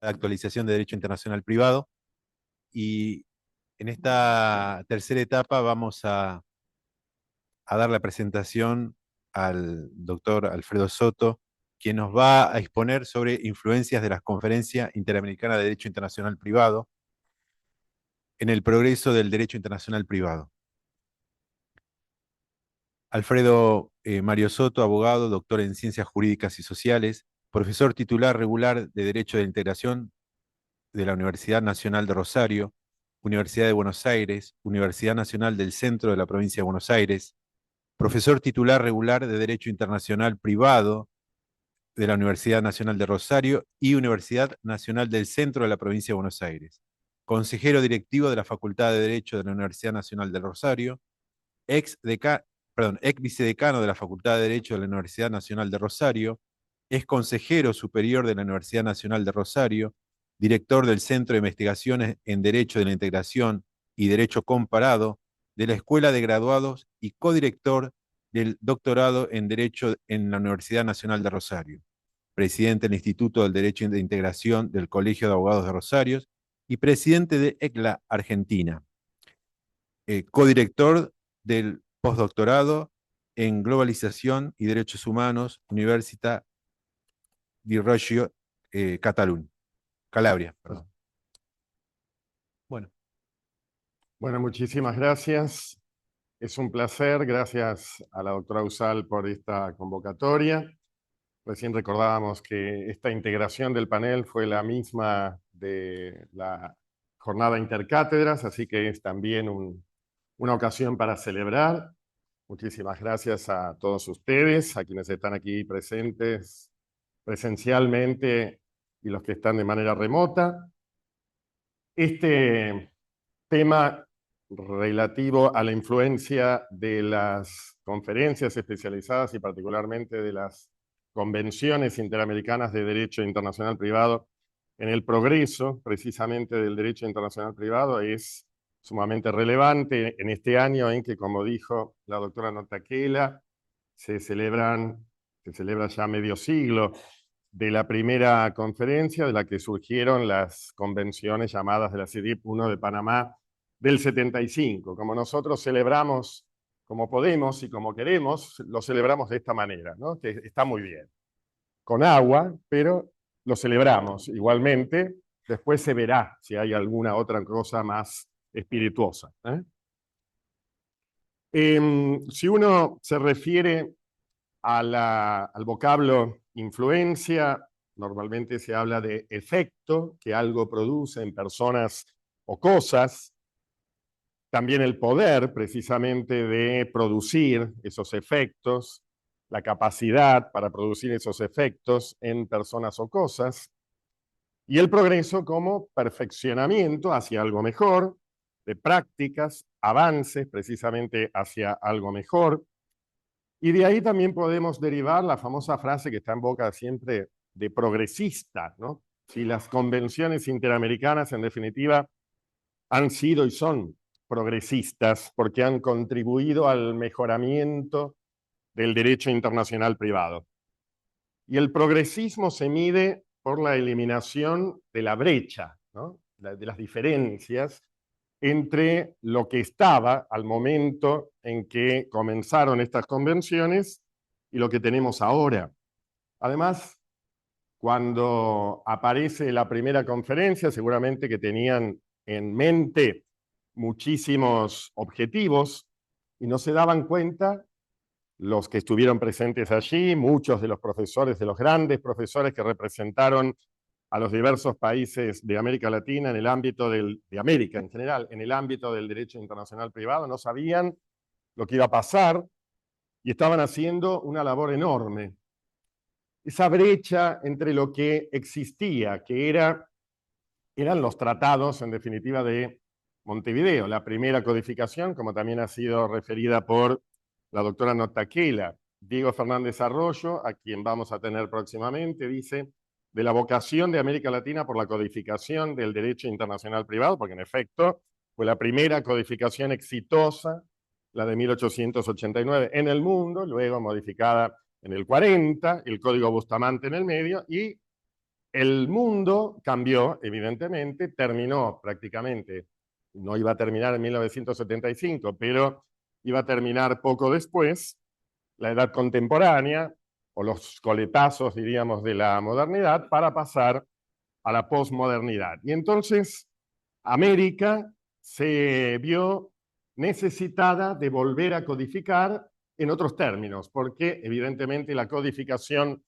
actualización de Derecho Internacional Privado. Y en esta tercera etapa vamos a dar la presentación al doctor Alfredo Soto, quien nos va a exponer sobre influencias de la Conferencia Interamericana de Derecho Internacional Privado en el progreso del derecho internacional privado. Alfredo Mario Soto, abogado, doctor en Ciencias Jurídicas y Sociales, profesor titular regular de Derecho de la Integración de la Universidad Nacional de Rosario, Universidad de Buenos Aires, Universidad Nacional del Centro de la Provincia de Buenos Aires, profesor titular regular de Derecho Internacional Privado de la Universidad Nacional de Rosario y Universidad Nacional del Centro de la Provincia de Buenos Aires, consejero directivo de la Facultad de Derecho de la Universidad Nacional de Rosario, ex vicedecano de la Facultad de Derecho de la Universidad Nacional de Rosario, es consejero superior de la Universidad Nacional de Rosario, director del Centro de Investigaciones en Derecho de la Integración y Derecho Comparado de la Escuela de Graduados y codirector del doctorado en Derecho en la Universidad Nacional de Rosario, presidente del Instituto del Derecho de Integración del Colegio de Abogados de Rosario y presidente de ECLA Argentina, codirector del postdoctorado en Globalización y Derechos Humanos, Università di Reggio Calabria. Perdón. Bueno. Bueno, muchísimas gracias. Es un placer, gracias a la doctora Usal por esta convocatoria. Recién recordábamos que esta integración del panel fue la misma de la jornada intercátedras, así que es también una ocasión para celebrar. Muchísimas gracias a todos ustedes, a quienes están aquí presentes presencialmente y los que están de manera remota. Este tema relativo a la influencia de las conferencias especializadas y particularmente de las convenciones interamericanas de derecho internacional privado en el progreso precisamente del derecho internacional privado es sumamente relevante en este año en que, como dijo la doctora Notakela, se celebra ya medio siglo de la primera conferencia de la que surgieron las convenciones llamadas de la CIDIP I de Panamá del 75. Como nosotros celebramos como podemos y como queremos, lo celebramos de esta manera, ¿no? Que está muy bien. Con agua, pero lo celebramos igualmente. Después se verá si hay alguna otra cosa más espirituosa. Si uno se refiere al vocablo influencia, normalmente se habla de efecto que algo produce en personas o cosas. También el poder, precisamente, de producir esos efectos, la capacidad para producir esos efectos en personas o cosas, y el progreso como perfeccionamiento hacia algo mejor, de prácticas, avances precisamente hacia algo mejor. Y de ahí también podemos derivar la famosa frase que está en boca siempre de progresista, ¿no? Si las convenciones interamericanas, en definitiva, han sido y son progresistas porque han contribuido al mejoramiento del derecho internacional privado. Y el progresismo se mide por la eliminación de la brecha, ¿no? De las diferencias entre lo que estaba al momento en que comenzaron estas convenciones y lo que tenemos ahora. Además, cuando aparece la primera conferencia, seguramente que tenían en mente muchísimos objetivos y no se daban cuenta los que estuvieron presentes allí, muchos de los profesores, de los grandes profesores que representaron a los diversos países de América Latina en el ámbito de América en general, en el ámbito del derecho internacional privado, no sabían lo que iba a pasar y estaban haciendo una labor enorme. Esa brecha entre lo que existía, que eran los tratados, en definitiva, de Montevideo, la primera codificación, como también ha sido referida por la doctora Notakela. Diego Fernández Arroyo, a quien vamos a tener próximamente, dice de la vocación de América Latina por la codificación del derecho internacional privado, porque en efecto fue la primera codificación exitosa, la de 1889 en el mundo, luego modificada en el 40, el Código Bustamante en el medio, y El mundo cambió, evidentemente, terminó prácticamente, no iba a terminar en 1975, pero iba a terminar poco después, la edad contemporánea, o los coletazos, diríamos, de la modernidad, para pasar a la posmodernidad. Y entonces América se vio necesitada de volver a codificar en otros términos, porque evidentemente la codificación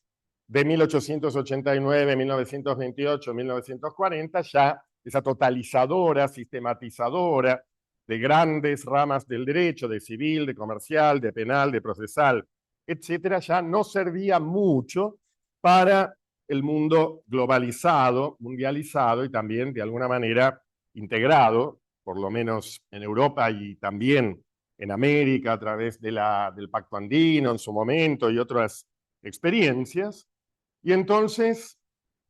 de 1889, 1928, 1940, ya esa totalizadora, sistematizadora de grandes ramas del derecho, de civil, de comercial, de penal, de procesal, etcétera, ya no servía mucho para el mundo globalizado, mundializado y también de alguna manera integrado, por lo menos en Europa y también en América a través de del Pacto Andino en su momento y otras experiencias. Y entonces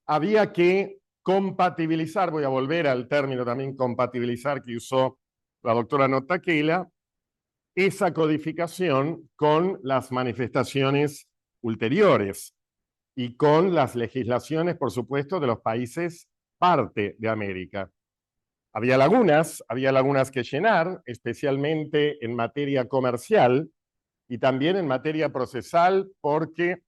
había que compatibilizar, voy a volver al término también compatibilizar que usó la doctora Notakela, esa codificación con las manifestaciones ulteriores y con las legislaciones, por supuesto, de los países parte de América. Había lagunas que llenar, especialmente en materia comercial y también en materia procesal, porque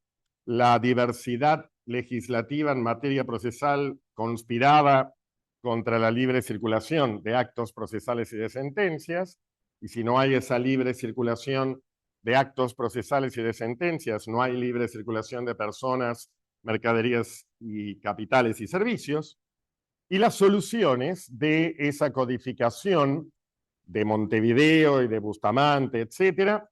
la diversidad legislativa en materia procesal conspiraba contra la libre circulación de actos procesales y de sentencias, y si no hay esa libre circulación de actos procesales y de sentencias, no hay libre circulación de personas, mercaderías y capitales y servicios. Y las soluciones de esa codificación de Montevideo y de Bustamante, etcétera,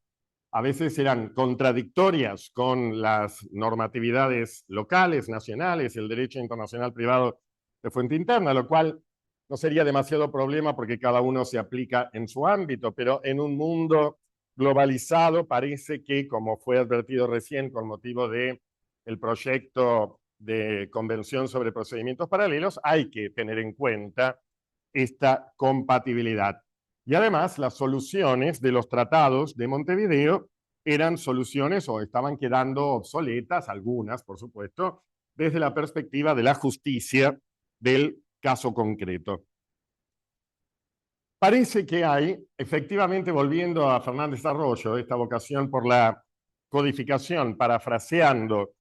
a veces eran contradictorias con las normatividades locales, nacionales, el derecho internacional privado de fuente interna, lo cual no sería demasiado problema porque cada uno se aplica en su ámbito, pero en un mundo globalizado parece que, como fue advertido recién con motivo del proyecto de convención sobre procedimientos paralelos, hay que tener en cuenta esta compatibilidad. Y además, las soluciones de los tratados de Montevideo eran soluciones o estaban quedando obsoletas, algunas, por supuesto, desde la perspectiva de la justicia del caso concreto. Parece que hay, efectivamente, volviendo a Fernández Arroyo, esta vocación por la codificación, parafraseando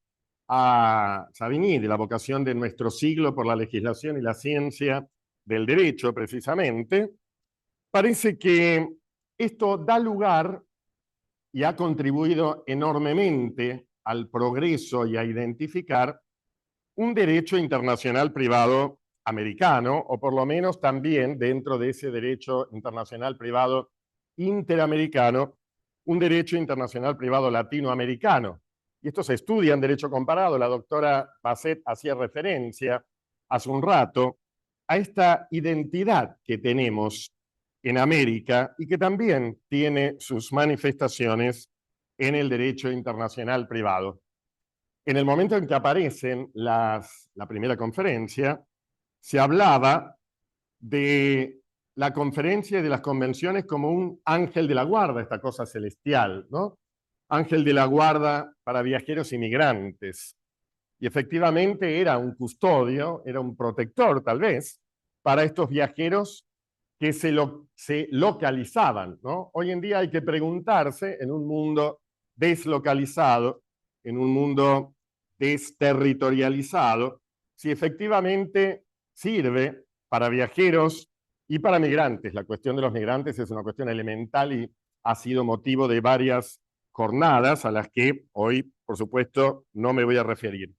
a Savigny, de la vocación de nuestro siglo por la legislación y la ciencia del derecho, precisamente, parece que esto da lugar y ha contribuido enormemente al progreso y a identificar un derecho internacional privado americano, o por lo menos también dentro de ese derecho internacional privado interamericano, un derecho internacional privado latinoamericano. Y esto se estudia en derecho comparado. La doctora Basset hacía referencia hace un rato a esta identidad que tenemos en América y que también tiene sus manifestaciones en el derecho internacional privado. En el momento en que aparecen la primera conferencia, se hablaba de la conferencia y de las convenciones como un ángel de la guarda, esta cosa celestial, ¿no? Ángel de la guarda para viajeros inmigrantes. Y efectivamente era un custodio, era un protector tal vez, para estos viajeros que se localizaban, ¿no? Hoy en día hay que preguntarse, en un mundo deslocalizado, en un mundo desterritorializado, si efectivamente sirve para viajeros y para migrantes. La cuestión de los migrantes es una cuestión elemental y ha sido motivo de varias jornadas a las que hoy, por supuesto, no me voy a referir.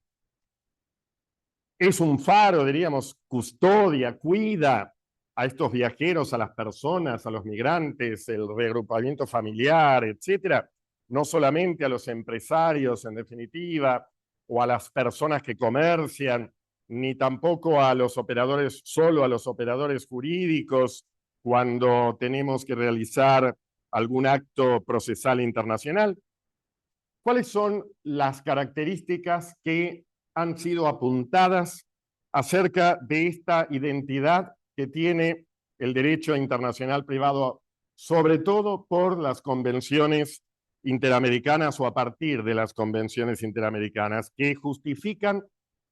Es un faro, diríamos, custodia, cuida a estos viajeros, a las personas, a los migrantes, el reagrupamiento familiar, etcétera, no solamente a los empresarios, en definitiva, o a las personas que comercian, ni tampoco a los operadores, solo a los operadores jurídicos, cuando tenemos que realizar algún acto procesal internacional. ¿Cuáles son las características que han sido apuntadas acerca de esta identidad que tiene el derecho internacional privado, sobre todo por las convenciones interamericanas o a partir de las convenciones interamericanas, que justifican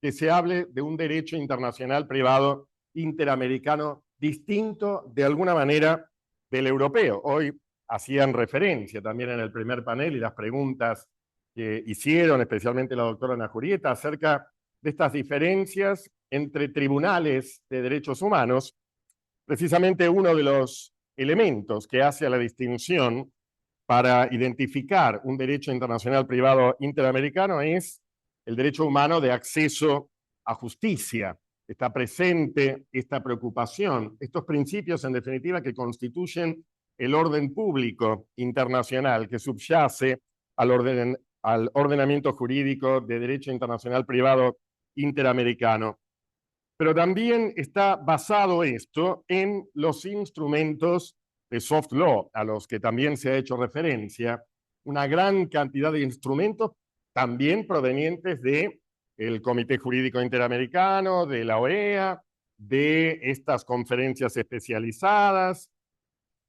que se hable de un derecho internacional privado interamericano distinto de alguna manera del europeo. Hoy hacían referencia también en el primer panel y las preguntas que hicieron, especialmente la doctora Ana Jurieta, acerca de estas diferencias entre tribunales de derechos humanos. Precisamente uno de los elementos que hace a la distinción para identificar un derecho internacional privado interamericano es el derecho humano de acceso a justicia. Está presente esta preocupación, estos principios en definitiva que constituyen el orden público internacional que subyace al ordenamiento jurídico de derecho internacional privado interamericano. Pero también está basado esto en los instrumentos de soft law, a los que también se ha hecho referencia, una gran cantidad de instrumentos también provenientes del Comité Jurídico Interamericano, de la OEA, de estas conferencias especializadas,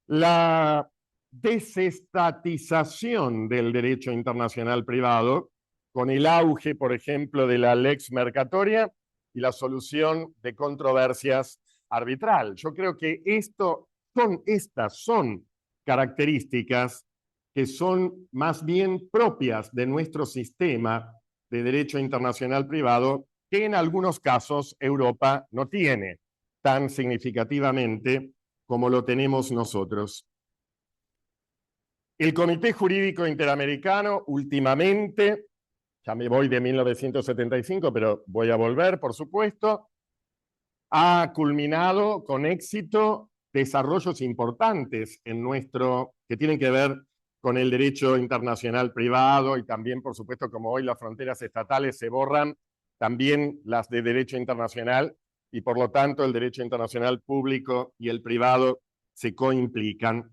la desestatización del derecho internacional privado, con el auge, por ejemplo, de la lex mercatoria y la solución de controversias arbitral. Yo creo que estas son características que son más bien propias de nuestro sistema de derecho internacional privado, que en algunos casos Europa no tiene tan significativamente como lo tenemos nosotros. El Comité Jurídico Interamericano últimamente, ya me voy de 1975, pero voy a volver, por supuesto, ha culminado con éxito desarrollos importantes que tienen que ver con el derecho internacional privado y también, por supuesto, como hoy las fronteras estatales se borran, también las de derecho internacional y, por lo tanto, el derecho internacional público y el privado se coimplican.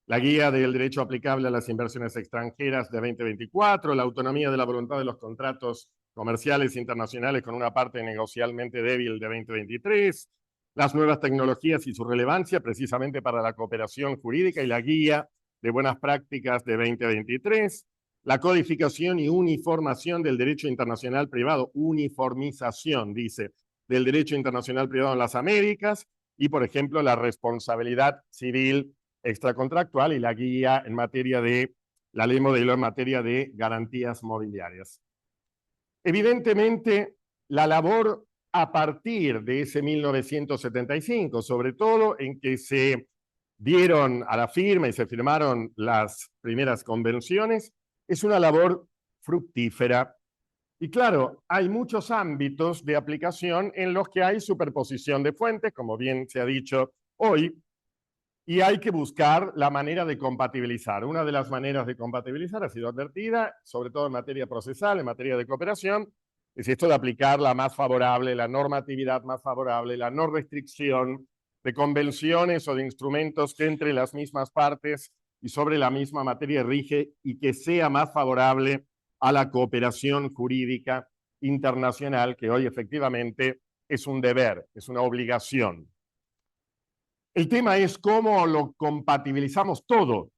La guía del derecho aplicable a las inversiones extranjeras de 2024, la autonomía de la voluntad de los contratos comerciales internacionales con una parte negocialmente débil de 2023, las nuevas tecnologías y su relevancia precisamente para la cooperación jurídica y la guía de buenas prácticas de 2023, la codificación y uniformación del derecho internacional privado, uniformización, dice, del derecho internacional privado en las Américas y, por ejemplo, la responsabilidad civil extracontractual y la guía en materia de la ley modelo en materia de garantías mobiliarias. Evidentemente, la labor a partir de ese 1975, sobre todo en que se dieron a la firma y se firmaron las primeras convenciones, es una labor fructífera. Y claro, hay muchos ámbitos de aplicación en los que hay superposición de fuentes, como bien se ha dicho hoy, y hay que buscar la manera de compatibilizar. Una de las maneras de compatibilizar ha sido advertida, sobre todo en materia procesal, en materia de cooperación, es esto de aplicar la más favorable, la normatividad más favorable, la no restricción de convenciones o de instrumentos que entre las mismas partes y sobre la misma materia rige y que sea más favorable a la cooperación jurídica internacional, que hoy efectivamente es un deber, es una obligación. El tema es cómo lo compatibilizamos todo.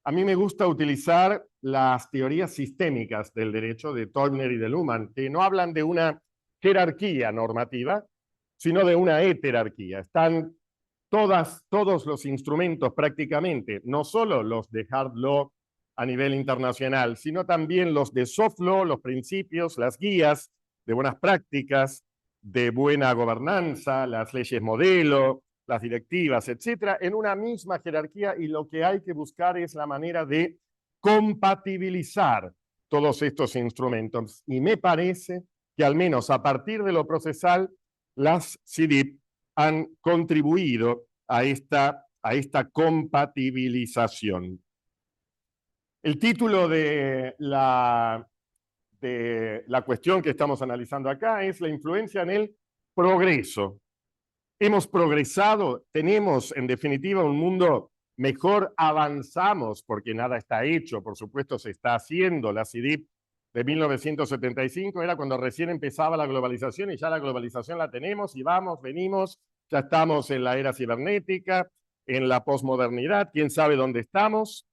A mí me gusta utilizar las teorías sistémicas del derecho de Teubner y de Luhmann, que no hablan de una jerarquía normativa, sino de una heterarquía. Están todos los instrumentos prácticamente, no solo los de hard law a nivel internacional, sino también los de soft law, los principios, las guías de buenas prácticas, de buena gobernanza, las leyes modelo, las directivas, etcétera, en una misma jerarquía, y lo que hay que buscar es la manera de compatibilizar todos estos instrumentos. Y me parece que al menos a partir de lo procesal, las CIDIP han contribuido a esta compatibilización. El título de la cuestión que estamos analizando acá es la influencia en el progreso. Hemos progresado, tenemos en definitiva un mundo mejor, avanzamos, porque nada está hecho, por supuesto se está haciendo. La CIDIP de 1975 era cuando recién empezaba la globalización y ya la globalización la tenemos y vamos, venimos, ya estamos en la era cibernética, en la posmodernidad, quién sabe dónde estamos.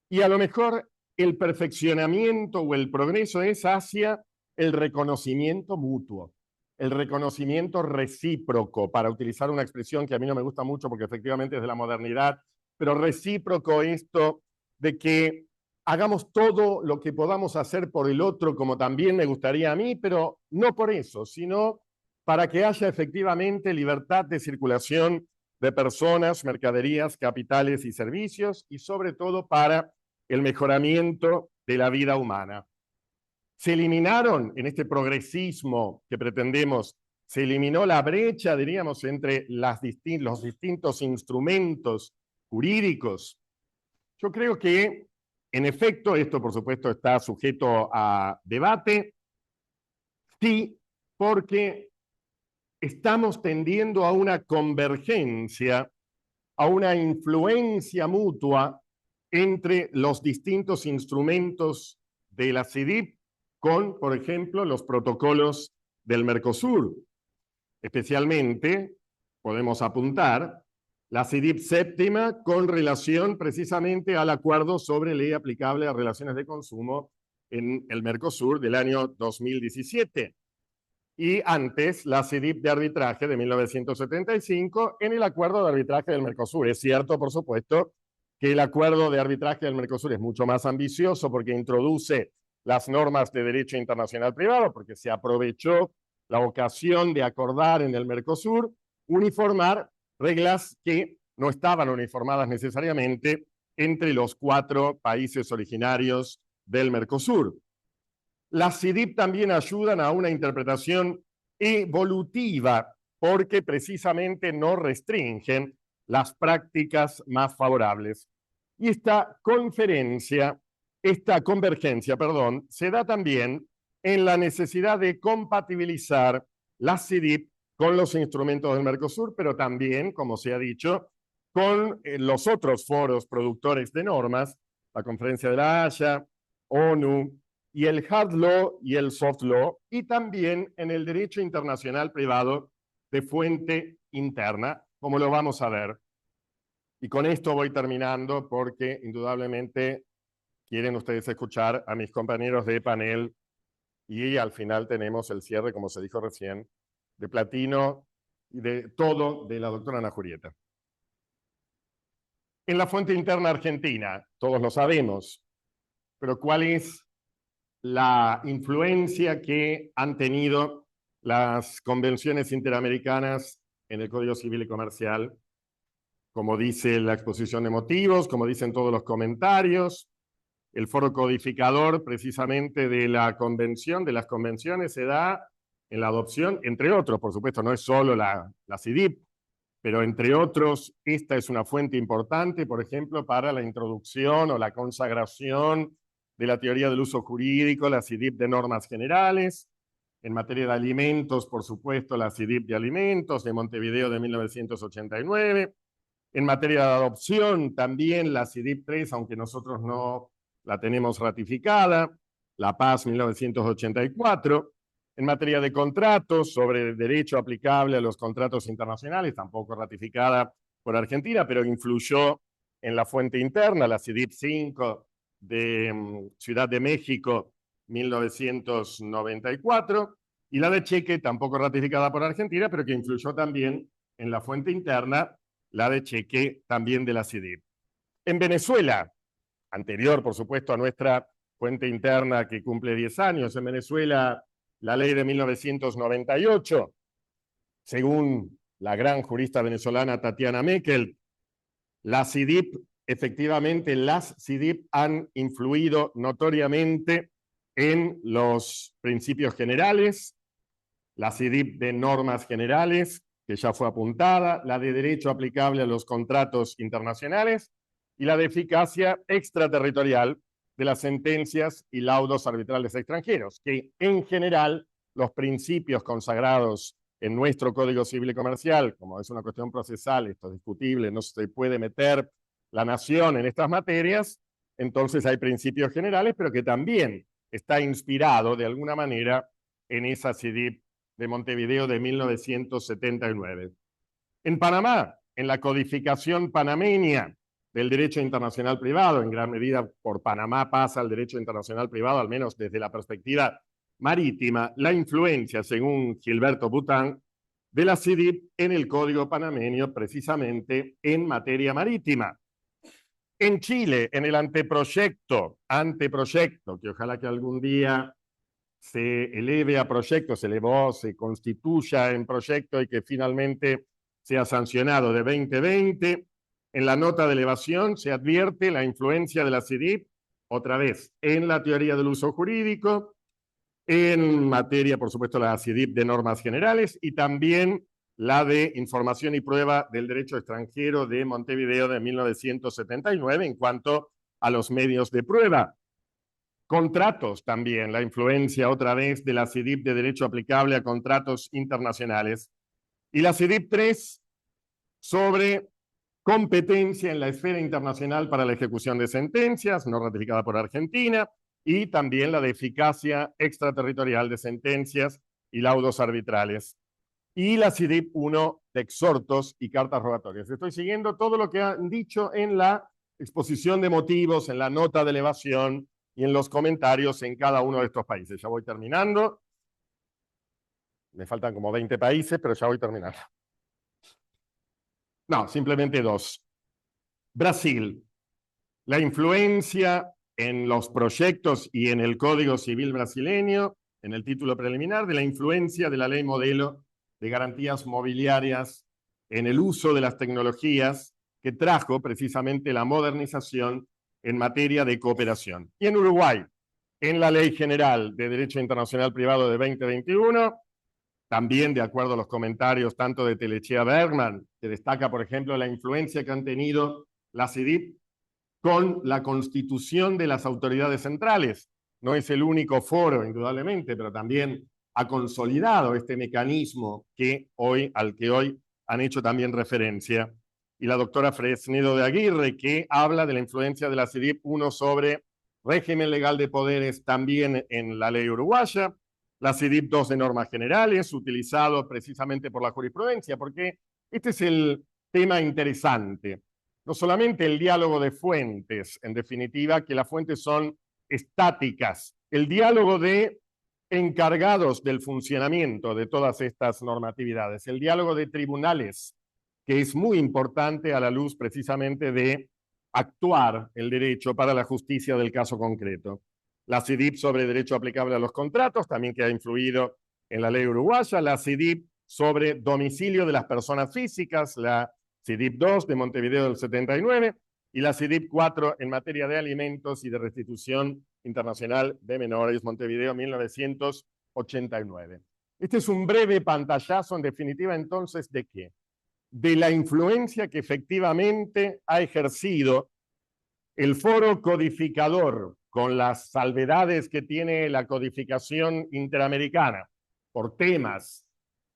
Y a lo mejor el perfeccionamiento o el progreso es hacia el reconocimiento mutuo, el reconocimiento recíproco, para utilizar una expresión que a mí no me gusta mucho porque efectivamente es de la modernidad, pero recíproco, esto de que hagamos todo lo que podamos hacer por el otro, como también me gustaría a mí, pero no por eso, sino para que haya efectivamente libertad de circulación de personas, mercaderías, capitales y servicios, y sobre todo para el mejoramiento de la vida humana. Se eliminaron en este progresismo que pretendemos, se eliminó la brecha, diríamos, entre los distintos instrumentos jurídicos. Yo creo que, en efecto, esto por supuesto está sujeto a debate, sí, porque estamos tendiendo a una convergencia, a una influencia mutua entre los distintos instrumentos de la CIDIP con, por ejemplo, los protocolos del Mercosur. Especialmente, podemos apuntar la CIDIP séptima con relación precisamente al acuerdo sobre ley aplicable a relaciones de consumo en el Mercosur del año 2017. Y antes la CIDIP de arbitraje de 1975 en el acuerdo de arbitraje del Mercosur. Es cierto, por supuesto, que el acuerdo de arbitraje del Mercosur es mucho más ambicioso porque introduce las normas de derecho internacional privado, porque se aprovechó la ocasión de acordar en el Mercosur uniformar reglas que no estaban uniformadas necesariamente entre los 4 países originarios del Mercosur. Las CIDIP también ayudan a una interpretación evolutiva porque precisamente no restringen las prácticas más favorables. Y esta convergencia, se da también en la necesidad de compatibilizar las CIDIP con los instrumentos del Mercosur, pero también, como se ha dicho, con los otros foros productores de normas, la Conferencia de la Haya, ONU, y el hard law y el soft law, y también en el derecho internacional privado de fuente interna, como lo vamos a ver. Y con esto voy terminando porque indudablemente quieren ustedes escuchar a mis compañeros de panel y al final tenemos el cierre, como se dijo recién, de platino y de todo de la doctora Ana Julieta. En la fuente interna argentina, todos lo sabemos, pero ¿cuál es la influencia que han tenido las convenciones interamericanas en el Código Civil y Comercial? Como dice la exposición de motivos, como dicen todos los comentarios, el foro codificador precisamente de la convención, de las convenciones, se da en la adopción, entre otros, por supuesto, no es solo la CIDIP, pero entre otros, esta es una fuente importante, por ejemplo, para la introducción o la consagración de la teoría del uso jurídico, la CIDIP de normas generales. En materia de alimentos, por supuesto, la CIDIP de alimentos de Montevideo de 1989. En materia de adopción, también la CIDIP 3, aunque nosotros no la tenemos ratificada, La Paz 1984. En materia de contratos, sobre derecho aplicable a los contratos internacionales, tampoco ratificada por Argentina, pero influyó en la fuente interna, la CIDIP 5 de Ciudad de México 1994, y la de Cheque, tampoco ratificada por Argentina, pero que influyó también en la fuente interna, la de Cheque, también de la CIDIP. En Venezuela, anterior, por supuesto, a nuestra fuente interna que cumple 10 años, en Venezuela, la ley de 1998, según la gran jurista venezolana Tatiana Meckel, la CIDIP, efectivamente, las CIDIP han influido notoriamente en los principios generales, la CIDIP de normas generales, que ya fue apuntada, la de derecho aplicable a los contratos internacionales y la de eficacia extraterritorial de las sentencias y laudos arbitrales extranjeros, que en general los principios consagrados en nuestro Código Civil y Comercial, como es una cuestión procesal, esto es discutible, no se puede meter la nación en estas materias, entonces hay principios generales, pero que también está inspirado de alguna manera en esa CIDIP de Montevideo de 1979. En Panamá, en la codificación panameña del derecho internacional privado, en gran medida por Panamá pasa el derecho internacional privado, al menos desde la perspectiva marítima, la influencia, según Gilberto Bután, de la CIDIP en el Código Panameño, precisamente en materia marítima. En Chile, en el anteproyecto, que ojalá que algún día se eleve a proyecto, se elevó, se constituya en proyecto y que finalmente sea sancionado de 2020, en la nota de elevación se advierte la influencia de la CIDIP, otra vez, en la teoría del uso jurídico, en materia, por supuesto, la CIDIP de normas generales y también la de información y prueba del derecho extranjero de Montevideo de 1979 en cuanto a los medios de prueba. Contratos también, la influencia otra vez de la CIDIP de derecho aplicable a contratos internacionales. Y la CIDIP 3 sobre competencia en la esfera internacional para la ejecución de sentencias, no ratificada por Argentina, y también la de eficacia extraterritorial de sentencias y laudos arbitrales. Y la CIDIP 1 de exhortos y cartas rogatorias. Estoy siguiendo todo lo que han dicho en la exposición de motivos, en la nota de elevación y en los comentarios en cada uno de estos países. Ya voy terminando. Me faltan como 20 países, pero ya voy terminando. No, simplemente 2. Brasil. La influencia en los proyectos y en el Código Civil brasileño, en el título preliminar, de la influencia de la ley modelo de garantías mobiliarias en el uso de las tecnologías que trajo precisamente la modernización en materia de cooperación. Y en Uruguay, en la Ley General de Derecho Internacional Privado de 2021, también de acuerdo a los comentarios tanto de Telechea Bergman, que destaca, por ejemplo, la influencia que han tenido la CIDIP con la constitución de las autoridades centrales. No es el único foro, indudablemente, pero también ha consolidado este mecanismo al que hoy han hecho también referencia. Y la doctora Fresnedo de Aguirre, que habla de la influencia de la CIDIP 1 sobre régimen legal de poderes también en la ley uruguaya, la CIDIP 2 de normas generales, utilizado precisamente por la jurisprudencia, porque este es el tema interesante. No solamente el diálogo de fuentes, en definitiva, que las fuentes son estáticas, el diálogo de encargados del funcionamiento de todas estas normatividades, el diálogo de tribunales, que es muy importante a la luz precisamente de actuar el derecho para la justicia del caso concreto. La CIDIP sobre derecho aplicable a los contratos, también que ha influido en la ley uruguaya, la CIDIP sobre domicilio de las personas físicas, la CIDIP 2 de Montevideo del 79 y la CIDIP 4 en materia de alimentos y de restitución internacional de menores, Montevideo 1989. Este es un breve pantallazo, en definitiva, entonces, ¿de qué? De la influencia que efectivamente ha ejercido el foro codificador, con las salvedades que tiene la codificación interamericana, por temas,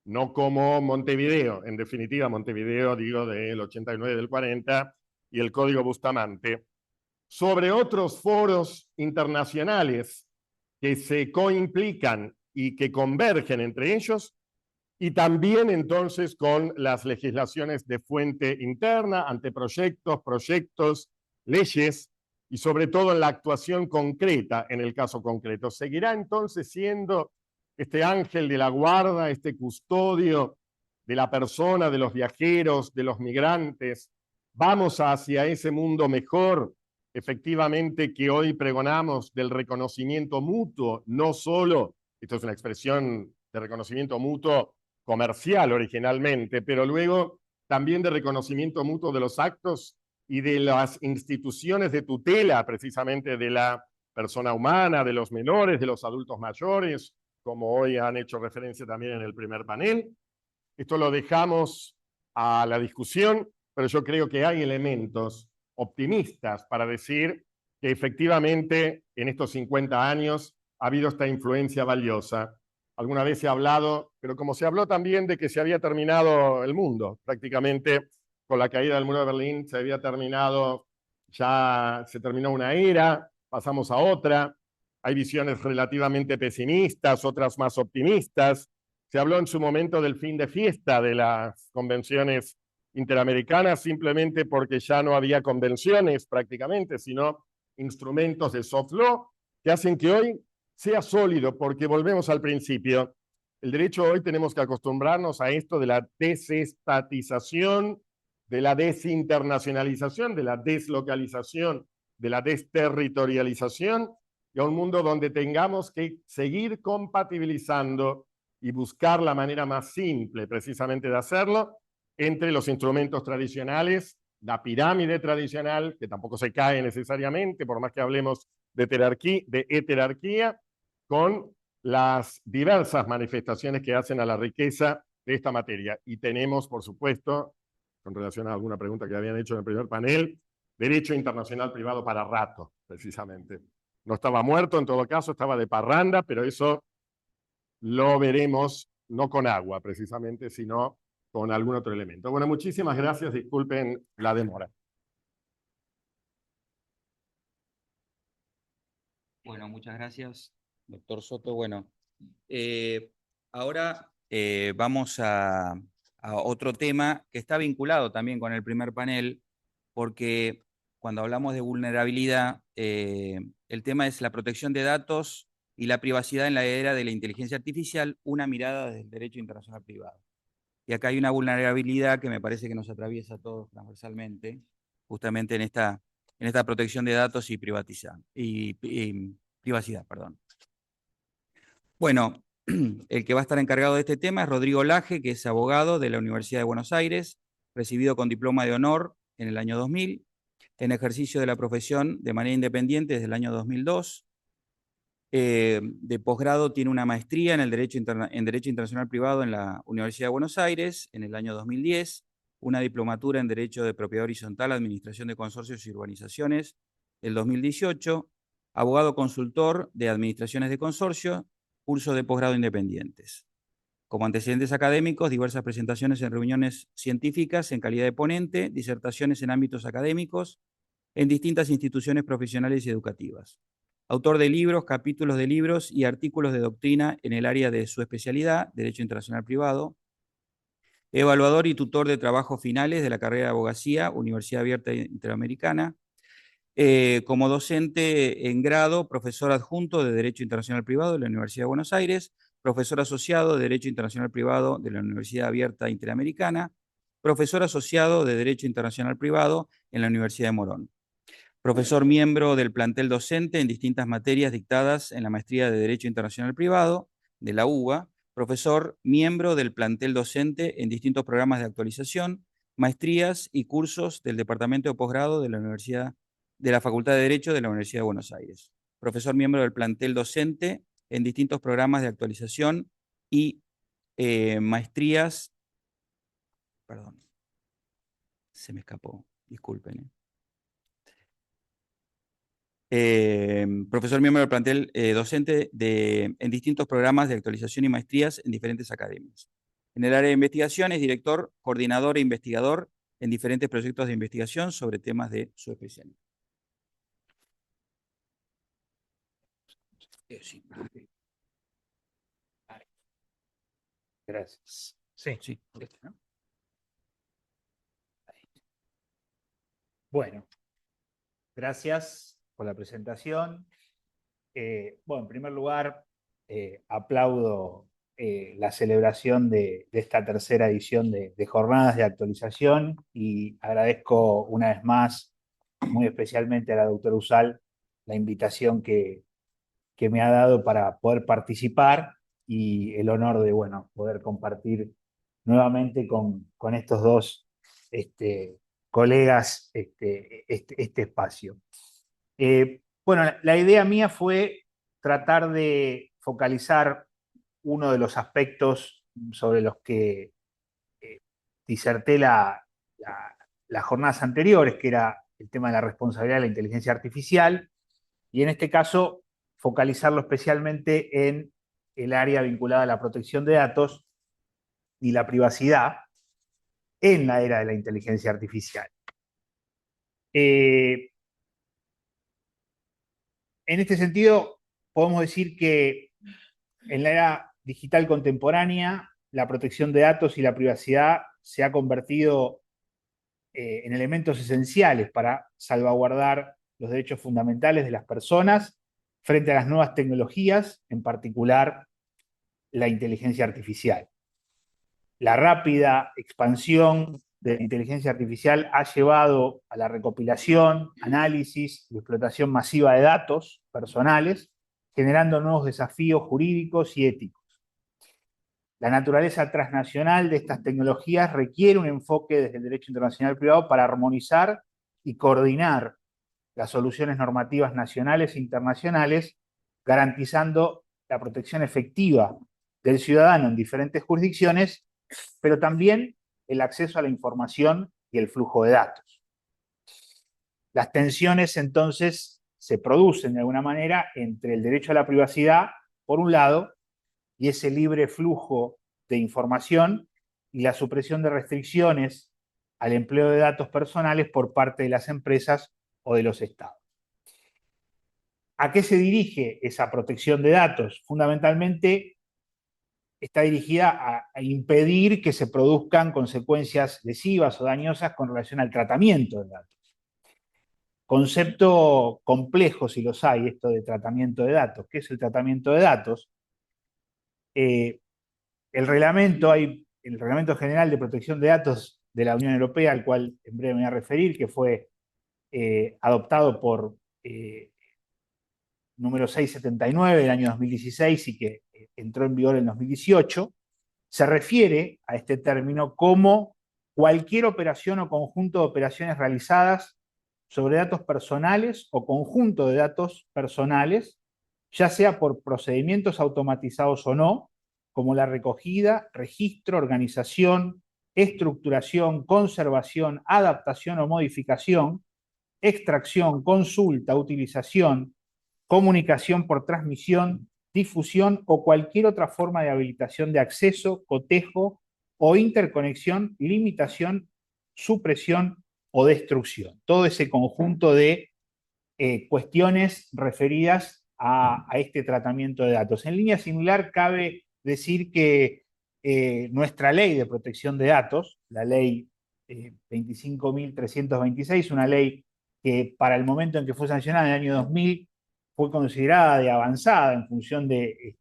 no como Montevideo, en definitiva Montevideo, digo, del 89, del 40, y el Código Bustamante, sobre otros foros internacionales que se coimplican y que convergen entre ellos, y también entonces con las legislaciones de fuente interna, anteproyectos, proyectos, leyes, y sobre todo en la actuación concreta en el caso concreto. Seguirá entonces siendo este ángel de la guarda, este custodio de la persona, de los viajeros, de los migrantes. Vamos hacia ese mundo mejor, efectivamente, que hoy pregonamos, del reconocimiento mutuo, no solo, esto es una expresión de reconocimiento mutuo comercial originalmente, pero luego también de reconocimiento mutuo de los actos y de las instituciones de tutela, precisamente de la persona humana, de los menores, de los adultos mayores, como hoy han hecho referencia también en el primer panel. Esto lo dejamos a la discusión, pero yo creo que hay elementos optimistas para decir que efectivamente en estos 50 años ha habido esta influencia valiosa. Alguna vez se ha hablado, pero como se habló también de que se había terminado el mundo, prácticamente con la caída del muro de Berlín se había terminado, ya se terminó una era, pasamos a otra, hay visiones relativamente pesimistas, otras más optimistas. Se habló en su momento del fin de fiesta de las convenciones interamericanas simplemente porque ya no había convenciones prácticamente, sino instrumentos de soft law que hacen que hoy sea sólido, porque volvemos al principio. El derecho hoy tenemos que acostumbrarnos a esto de la desestatización, de la desinternacionalización, de la deslocalización, de la desterritorialización, y a un mundo donde tengamos que seguir compatibilizando y buscar la manera más simple precisamente de hacerlo entre los instrumentos tradicionales, la pirámide tradicional, que tampoco se cae necesariamente, por más que hablemos de heterarquía, con las diversas manifestaciones que hacen a la riqueza de esta materia. Y tenemos, por supuesto, con relación a alguna pregunta que habían hecho en el primer panel, derecho internacional privado para rato, precisamente. No estaba muerto, en todo caso, estaba de parranda, pero eso lo veremos no con agua, precisamente, sino con algún otro elemento. Bueno, muchísimas gracias, disculpen la demora. Bueno, muchas gracias, doctor Soto. Bueno, ahora vamos a otro tema que está vinculado también con el primer panel, porque cuando hablamos de vulnerabilidad, el tema es la protección de datos y la privacidad en la era de la inteligencia artificial, una mirada desde el derecho internacional privado. Y acá hay una vulnerabilidad que me parece que nos atraviesa a todos transversalmente, justamente en esta protección de datos y privacidad. Perdón. Bueno, el que va a estar encargado de este tema es Rodrigo Laje, que es abogado de la Universidad de Buenos Aires, recibido con diploma de honor en el año 2000, en ejercicio de la profesión de manera independiente desde el año 2002. De posgrado tiene una maestría en Derecho Internacional Privado en la Universidad de Buenos Aires en el año 2010, una diplomatura en Derecho de Propiedad Horizontal, Administración de Consorcios y Urbanizaciones el 2018, abogado consultor de Administraciones de Consorcios, curso de posgrado independientes. Como antecedentes académicos, diversas presentaciones en reuniones científicas en calidad de ponente, disertaciones en ámbitos académicos, en distintas instituciones profesionales y educativas. Autor de libros, capítulos de libros y artículos de doctrina en el área de su especialidad, Derecho Internacional Privado. Evaluador y tutor de trabajos finales de la carrera de abogacía, Universidad Abierta Interamericana. Como docente en grado, profesor adjunto de Derecho Internacional Privado de la Universidad de Buenos Aires, profesor asociado de Derecho Internacional Privado de la Universidad Abierta Interamericana, profesor asociado de Derecho Internacional Privado en la Universidad de Morón. Profesor miembro del plantel docente en distintas materias dictadas en la Maestría de Derecho Internacional Privado de la UBA, profesor miembro del plantel docente en distintos programas de actualización, maestrías y cursos del Departamento de Posgrado de la Facultad de Derecho de la Universidad de Buenos Aires. Profesor miembro del plantel docente en distintos programas de actualización y maestrías. Perdón, se me escapó, disculpen. Profesor miembro del plantel docente en distintos programas de actualización y maestrías en diferentes academias. En el área de investigación es director, coordinador e investigador en diferentes proyectos de investigación sobre temas de su especialidad. Sí. Gracias. Sí. Sí. ¿No? Bueno, gracias por la presentación. Bueno, en primer lugar, aplaudo la celebración de esta tercera edición de jornadas de actualización y agradezco una vez más, muy especialmente a la doctora Usal, la invitación que me ha dado para poder participar y el honor de, bueno, poder compartir nuevamente con estos dos colegas este espacio. Bueno, la idea mía fue tratar de focalizar uno de los aspectos sobre los que diserté las jornadas anteriores, que era el tema de la responsabilidad de la inteligencia artificial, y en este caso focalizarlo especialmente en el área vinculada a la protección de datos y la privacidad en la era de la inteligencia artificial. En este sentido, podemos decir que en la era digital contemporánea, la protección de datos y la privacidad se ha convertido en elementos esenciales para salvaguardar los derechos fundamentales de las personas frente a las nuevas tecnologías, en particular la inteligencia artificial. La rápida expansión de la inteligencia artificial ha llevado a la recopilación, análisis y explotación masiva de datos personales, generando nuevos desafíos jurídicos y éticos. La naturaleza transnacional de estas tecnologías requiere un enfoque desde el derecho internacional privado para armonizar y coordinar las soluciones normativas nacionales e internacionales, garantizando la protección efectiva del ciudadano en diferentes jurisdicciones, pero también el acceso a la información y el flujo de datos. Las tensiones entonces se producen de alguna manera entre el derecho a la privacidad, por un lado, y ese libre flujo de información y la supresión de restricciones al empleo de datos personales por parte de las empresas o de los estados. ¿A qué se dirige esa protección de datos? Fundamentalmente está dirigida a impedir que se produzcan consecuencias lesivas o dañosas con relación al tratamiento de datos. Concepto complejo, si los hay, esto de tratamiento de datos. ¿Qué es el tratamiento de datos? El reglamento general de protección de datos de la Unión Europea, al cual en breve me voy a referir, que fue adoptado por número 679 del año 2016 y que entró en vigor en 2018, se refiere a este término como cualquier operación o conjunto de operaciones realizadas sobre datos personales o conjunto de datos personales, ya sea por procedimientos automatizados o no, como la recogida, registro, organización, estructuración, conservación, adaptación o modificación, extracción, consulta, utilización, comunicación por transmisión, difusión o cualquier otra forma de habilitación de acceso, cotejo o interconexión, limitación, supresión o destrucción. Todo ese conjunto de cuestiones referidas a este tratamiento de datos. En línea similar, cabe decir que nuestra ley de protección de datos, la ley 25.326, una ley que para el momento en que fue sancionada en el año 2000 fue considerada de avanzada en función de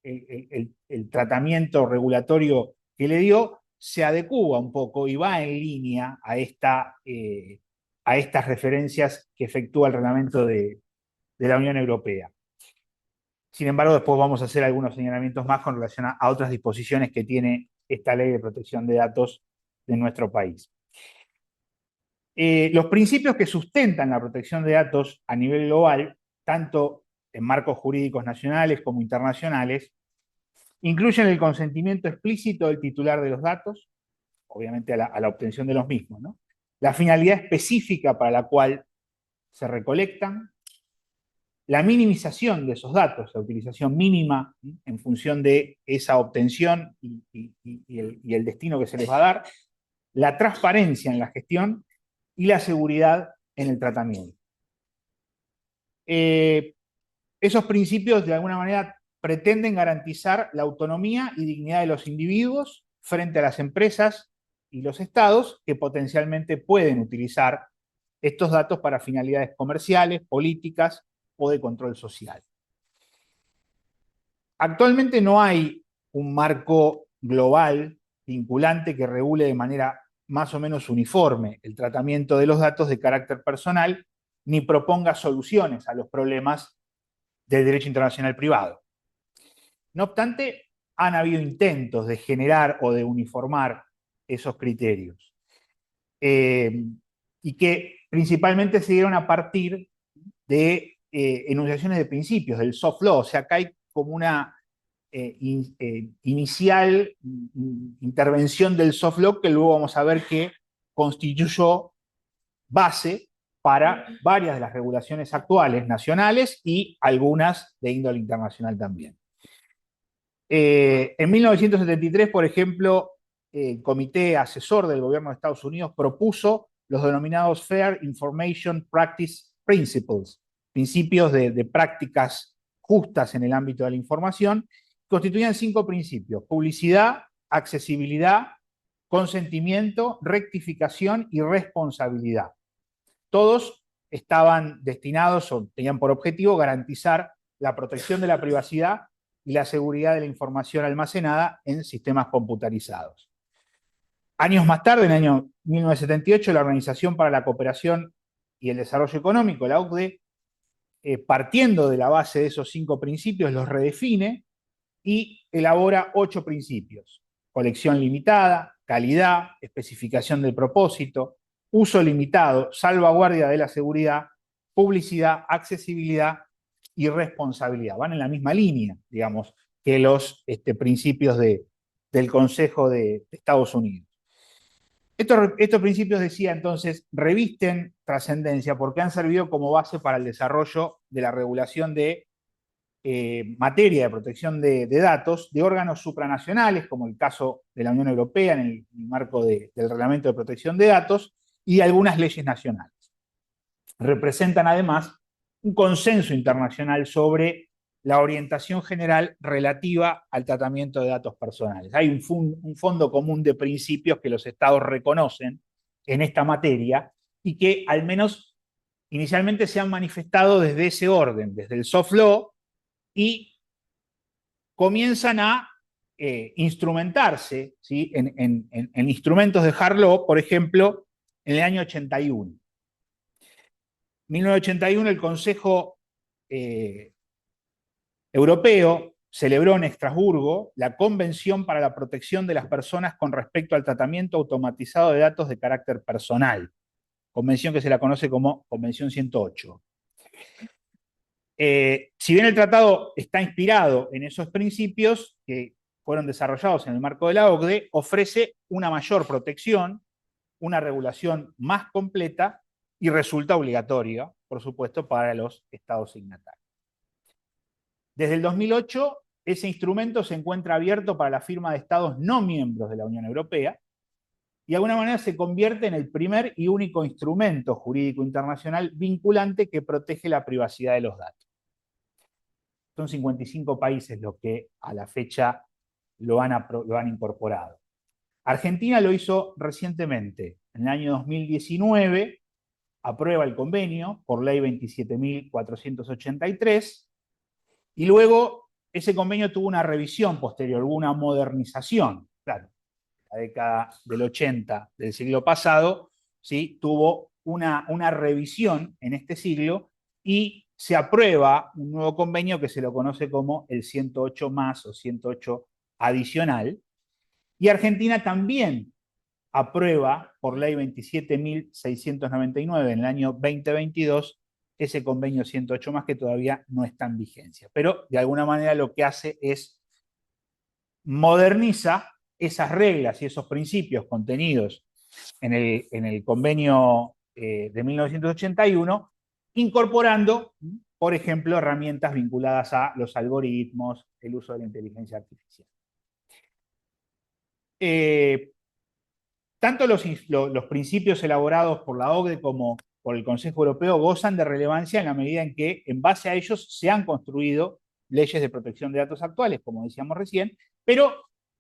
el tratamiento regulatorio que le dio, se adecúa un poco y va en línea a estas referencias que efectúa el reglamento de la Unión Europea. Sin embargo, después vamos a hacer algunos señalamientos más con relación a otras disposiciones que tiene esta ley de protección de datos de nuestro país. Los principios que sustentan la protección de datos a nivel global, tanto en marcos jurídicos nacionales como internacionales, incluyen el consentimiento explícito del titular de los datos, obviamente a la obtención de los mismos, ¿no? La finalidad específica para la cual se recolectan, la minimización de esos datos, la utilización mínima en función de esa obtención y el destino que se les va a dar, la transparencia en la gestión y la seguridad en el tratamiento. Esos principios de alguna manera pretenden garantizar la autonomía y dignidad de los individuos frente a las empresas y los estados que potencialmente pueden utilizar estos datos para finalidades comerciales, políticas o de control social. Actualmente no hay un marco global vinculante que regule de manera más o menos uniforme el tratamiento de los datos de carácter personal, ni proponga soluciones a los problemas del derecho internacional privado. No obstante, han habido intentos de generar o de uniformar esos criterios, y que principalmente se dieron a partir de enunciaciones de principios, del soft law. O sea, acá hay como una inicial intervención del soft law que luego vamos a ver que constituyó base para varias de las regulaciones actuales nacionales y algunas de índole internacional también. En 1973, por ejemplo, el Comité Asesor del Gobierno de Estados Unidos propuso los denominados Fair Information Practice Principles, principios de prácticas justas en el ámbito de la información, constituían 5 principios: publicidad, accesibilidad, consentimiento, rectificación y responsabilidad. Todos estaban destinados o tenían por objetivo garantizar la protección de la privacidad y la seguridad de la información almacenada en sistemas computarizados. Años más tarde, en el año 1978, la Organización para la Cooperación y el Desarrollo Económico, la OCDE, partiendo de la base de esos 5 principios, los redefine y elabora 8 principios: colección limitada, calidad, especificación del propósito, uso limitado, salvaguardia de la seguridad, publicidad, accesibilidad y responsabilidad. Van en la misma línea, digamos, que los principios del Consejo de Estados Unidos. Estos principios, decía entonces, revisten trascendencia porque han servido como base para el desarrollo de la regulación de materia de protección de datos de órganos supranacionales, como el caso de la Unión Europea en el marco del Reglamento de Protección de Datos, y de algunas leyes nacionales. Representan además un consenso internacional sobre la orientación general relativa al tratamiento de datos personales. Hay un fondo común de principios que los estados reconocen en esta materia y que al menos inicialmente se han manifestado desde ese orden, desde el soft law, y comienzan a instrumentarse, ¿sí?, en instrumentos de hard law, por ejemplo, en el año 81. En 1981 el Consejo Europeo celebró en Estrasburgo la Convención para la Protección de las Personas con respecto al tratamiento automatizado de datos de carácter personal, convención que se la conoce como Convención 108. Si bien el tratado está inspirado en esos principios que fueron desarrollados en el marco de la OCDE, ofrece una mayor protección, una regulación más completa y resulta obligatoria, por supuesto, para los estados signatarios. Desde el 2008, ese instrumento se encuentra abierto para la firma de estados no miembros de la Unión Europea y de alguna manera se convierte en el primer y único instrumento jurídico internacional vinculante que protege la privacidad de los datos. Son 55 países los que a la fecha lo han incorporado. Argentina lo hizo recientemente. En el año 2019 aprueba el convenio por ley 27.483 y luego ese convenio tuvo una revisión posterior, hubo una modernización. Claro, la década del 80 del siglo pasado, ¿sí?, tuvo una revisión en este siglo y se aprueba un nuevo convenio que se lo conoce como el 108 más o 108 adicional, y Argentina también aprueba por ley 27.699 en el año 2022 ese convenio 108 más que todavía no está en vigencia. Pero de alguna manera lo que hace es moderniza esas reglas y esos principios contenidos en el convenio de 1981, incorporando, por ejemplo, herramientas vinculadas a los algoritmos, el uso de la inteligencia artificial. Tanto los principios elaborados por la OCDE como por el Consejo Europeo gozan de relevancia en la medida en que, en base a ellos, se han construido leyes de protección de datos actuales, como decíamos recién, pero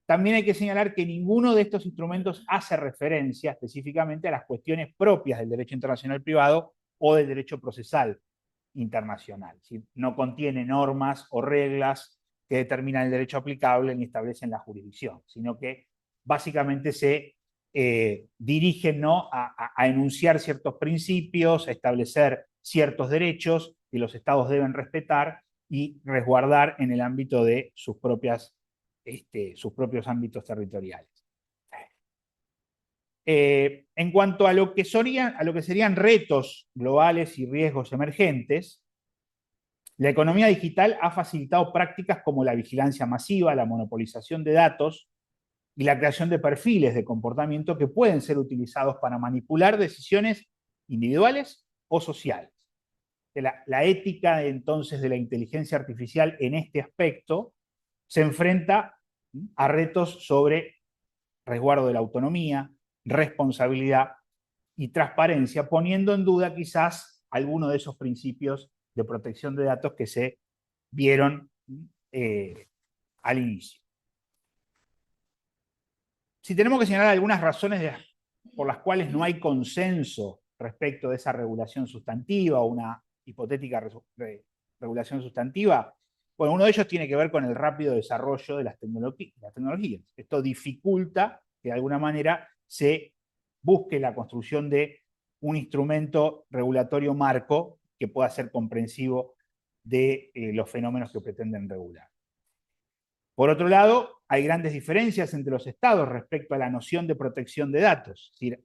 también hay que señalar que ninguno de estos instrumentos hace referencia específicamente a las cuestiones propias del derecho internacional privado o del derecho procesal internacional. ¿Sí? No contiene normas o reglas que determinan el derecho aplicable ni establecen la jurisdicción, sino que básicamente se dirigen, ¿no?, a enunciar ciertos principios, a establecer ciertos derechos que los estados deben respetar y resguardar en el ámbito de sus propios ámbitos territoriales. En cuanto a lo que serían retos globales y riesgos emergentes, la economía digital ha facilitado prácticas como la vigilancia masiva, la monopolización de datos y la creación de perfiles de comportamiento que pueden ser utilizados para manipular decisiones individuales o sociales. La ética, entonces, de la inteligencia artificial en este aspecto se enfrenta a retos sobre resguardo de la autonomía, responsabilidad y transparencia, poniendo en duda quizás algunos de esos principios de protección de datos que se vieron al inicio. Si tenemos que señalar algunas razones por las cuales no hay consenso respecto de esa regulación sustantiva o una hipotética regulación sustantiva. Bueno, uno de ellos tiene que ver con el rápido desarrollo de las tecnologías. Esto dificulta que de alguna manera se busque la construcción de un instrumento regulatorio marco que pueda ser comprensivo de los fenómenos que pretenden regular. Por otro lado, hay grandes diferencias entre los estados respecto a la noción de protección de datos. Es decir,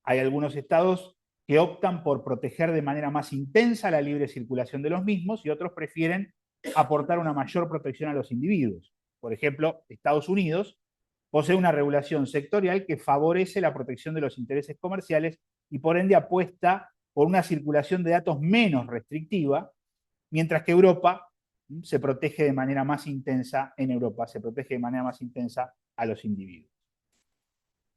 hay algunos estados que optan por proteger de manera más intensa la libre circulación de los mismos y otros prefieren aportar una mayor protección a los individuos. Por ejemplo, Estados Unidos posee una regulación sectorial que favorece la protección de los intereses comerciales y por ende apuesta por una circulación de datos menos restrictiva, mientras que Europa se protege de manera más intensa, a los individuos.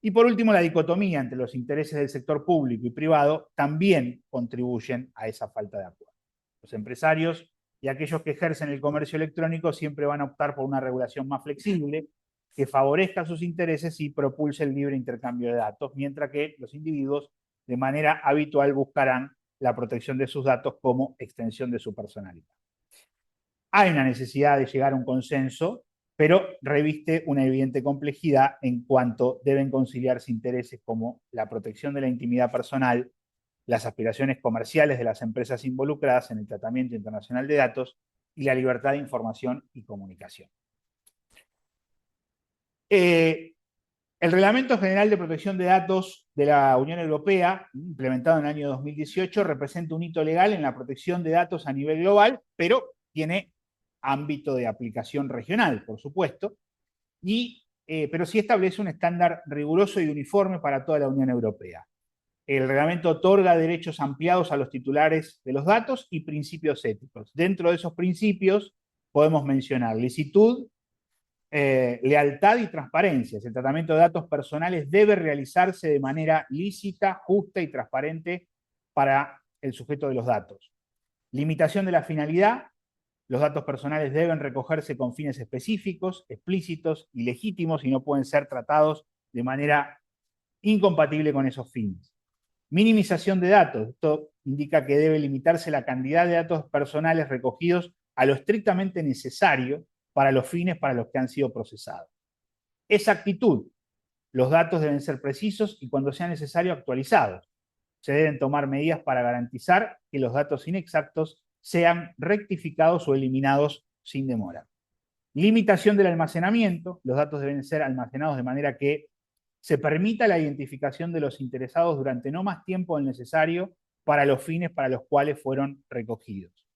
Y por último, la dicotomía entre los intereses del sector público y privado también contribuyen a esa falta de acuerdo. Los empresarios y aquellos que ejercen el comercio electrónico siempre van a optar por una regulación más flexible que favorezca sus intereses y propulse el libre intercambio de datos, mientras que los individuos de manera habitual buscarán la protección de sus datos como extensión de su personalidad. Hay una necesidad de llegar a un consenso, pero reviste una evidente complejidad en cuanto deben conciliarse intereses como la protección de la intimidad personal, las aspiraciones comerciales de las empresas involucradas en el tratamiento internacional de datos y la libertad de información y comunicación. El Reglamento General de Protección de Datos de la Unión Europea, implementado en el año 2018, representa un hito legal en la protección de datos a nivel global, pero tiene ámbito de aplicación regional, por supuesto, pero sí establece un estándar riguroso y uniforme para toda la Unión Europea. El reglamento otorga derechos ampliados a los titulares de los datos y principios éticos. Dentro de esos principios podemos mencionar licitud, lealtad y transparencia. El tratamiento de datos personales debe realizarse de manera lícita, justa y transparente para el sujeto de los datos. Limitación de la finalidad. Los datos personales deben recogerse con fines específicos, explícitos y legítimos y no pueden ser tratados de manera incompatible con esos fines. Minimización de datos. Esto indica que debe limitarse la cantidad de datos personales recogidos a lo estrictamente necesario para los fines para los que han sido procesados. Exactitud. Los datos deben ser precisos y cuando sea necesario actualizados. Se deben tomar medidas para garantizar que los datos inexactos sean rectificados o eliminados sin demora. Limitación del almacenamiento. Los datos deben ser almacenados de manera que se permita la identificación de los interesados durante no más tiempo del necesario para los fines para los cuales fueron recogidos.